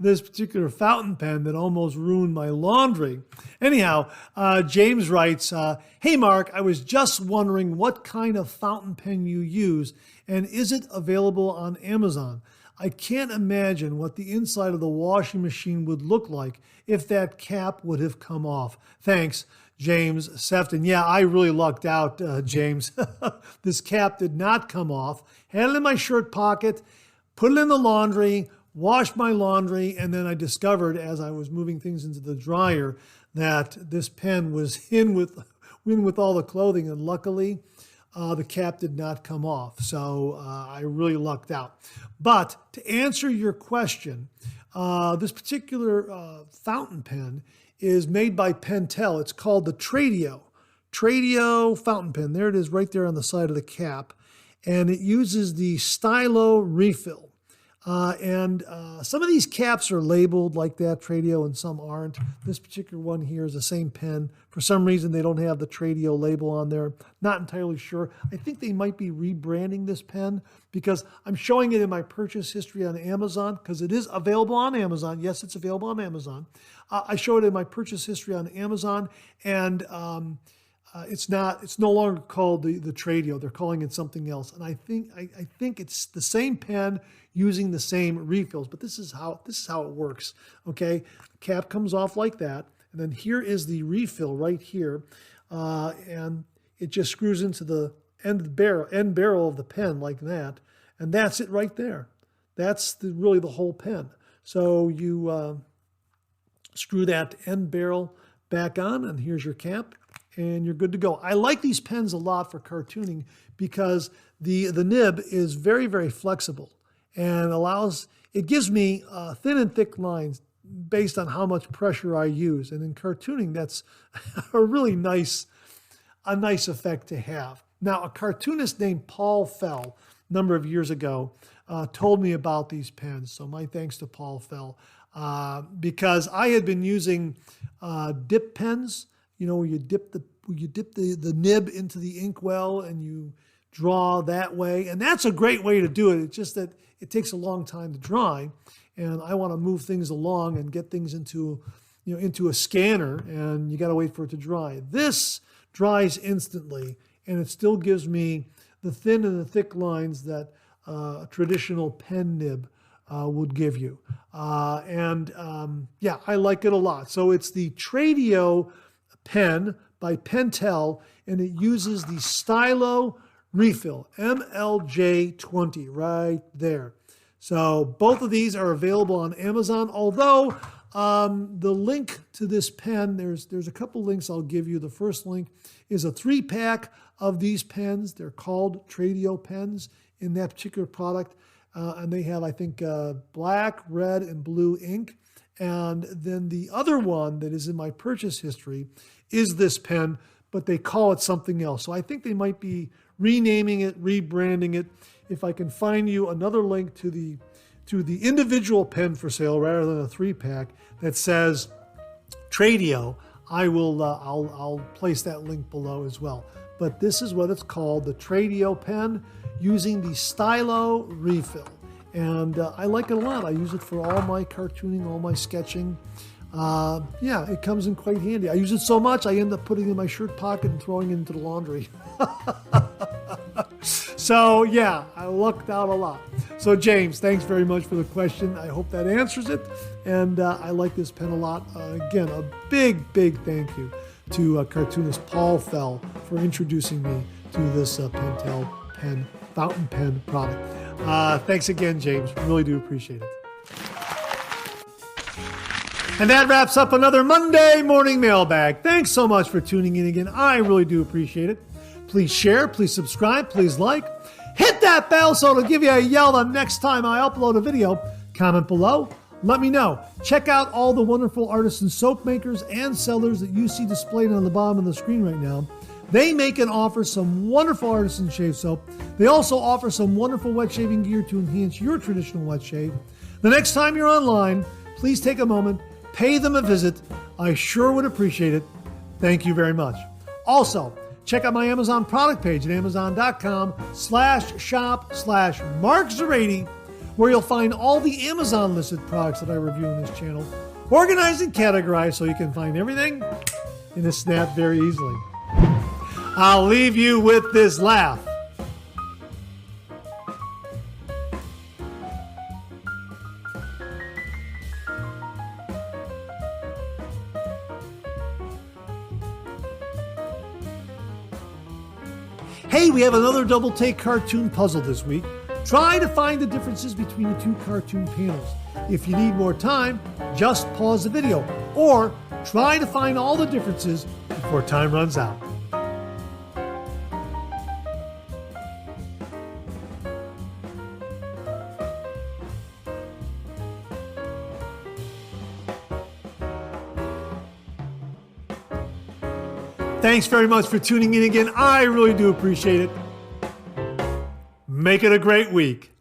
this particular fountain pen that almost ruined my laundry. Anyhow, James writes, hey Mark, I was just wondering what kind of fountain pen you use and is it available on Amazon? I can't imagine what the inside of the washing machine would look like if that cap would have come off. Thanks, James Sefton. Yeah, I really lucked out, James. This cap did not come off. Had it in my shirt pocket, put it in the laundry, washed my laundry, and then I discovered as I was moving things into the dryer that this pen was in with in with all the clothing, and luckily the cap did not come off. So I really lucked out. But to answer your question, this particular fountain pen is made by Pentel. It's called the Tradio fountain pen. There it is right there on the side of the cap. And it uses the stylo refill. Some of these caps are labeled like that, Tradio, and some aren't. This particular one here is the same pen. For some reason, they don't have the Tradio label on there. Not entirely sure. I think they might be rebranding this pen because I'm showing it in my purchase history on Amazon because it is available on Amazon. Yes, it's available on Amazon. I show it in my purchase history on Amazon, and it's no longer called the Tradio. They're calling it something else. And I think it's the same pen using the same refills, but this is how it works. Okay, the cap comes off like that, and then here is the refill right here, and it just screws into the end barrel of the pen like that, and that's it right there. That's really the whole pen. So you screw that end barrel back on, and here's your cap, and you're good to go. I like these pens a lot for cartooning because the nib is very, very flexible and it gives me thin and thick lines based on how much pressure I use. And in cartooning, that's a really nice effect to have. Now, a cartoonist named Paul Fell, a number of years ago, told me about these pens. So my thanks to Paul Fell, because I had been using dip pens, where you dip the nib into the inkwell and you draw that way. And that's a great way to do it. It's just that it takes a long time to dry. And I want to move things along and get things into a scanner, and you got to wait for it to dry. This dries instantly, and it still gives me the thin and the thick lines that a traditional pen nib would give you. I like it a lot. So it's the Tradio pen by Pentel, and it uses the stylo refill, MLJ20, right there. So both of these are available on Amazon, although the link to this pen, there's a couple links I'll give you. The first link is a 3-pack of these pens. They're called Tradio pens in that particular product, and they have, I think, black, red, and blue ink. And then the other one that is in my purchase history is this pen, but they call it something else. So I think they might be renaming it, rebranding it. If I can find you another link to the individual pen for sale rather than a 3-pack that says Tradio, I'll place that link below as well. But this is what it's called, the Tradio pen using the stylo refill. And I like it a lot. I use it for all my cartooning, all my sketching. It comes in quite handy. I use it so much, I end up putting it in my shirt pocket and throwing it into the laundry. So, I lucked out a lot. So, James, thanks very much for the question. I hope that answers it. And I like this pen a lot. Again, a big, big thank you to cartoonist Paul Fell for introducing me to this Pentel pen, fountain pen product. Thanks again, James. Really do appreciate it. And that wraps up another Monday Morning Mailbag. Thanks so much for tuning in again. I really do appreciate it. Please share, please subscribe, please like. Hit that bell so it'll give you a yell the next time I upload a video. Comment below. Let me know. Check out all the wonderful artisan soap makers and sellers that you see displayed on the bottom of the screen right now. They make and offer some wonderful artisan shave soap. They also offer some wonderful wet shaving gear to enhance your traditional wet shave. The next time you're online, please take a moment, pay them a visit. I sure would appreciate it. Thank you very much. Also, check out my Amazon product page at amazon.com/shop/Mark Zerati, where you'll find all the Amazon listed products that I review in this channel, organized and categorized so you can find everything in a snap very easily. I'll leave you with this laugh. Hey, we have another double take cartoon puzzle this week. Try to find the differences between the two cartoon panels. If you need more time, just pause the video or try to find all the differences before time runs out. Thanks very much for tuning in again. I really do appreciate it. Make it a great week.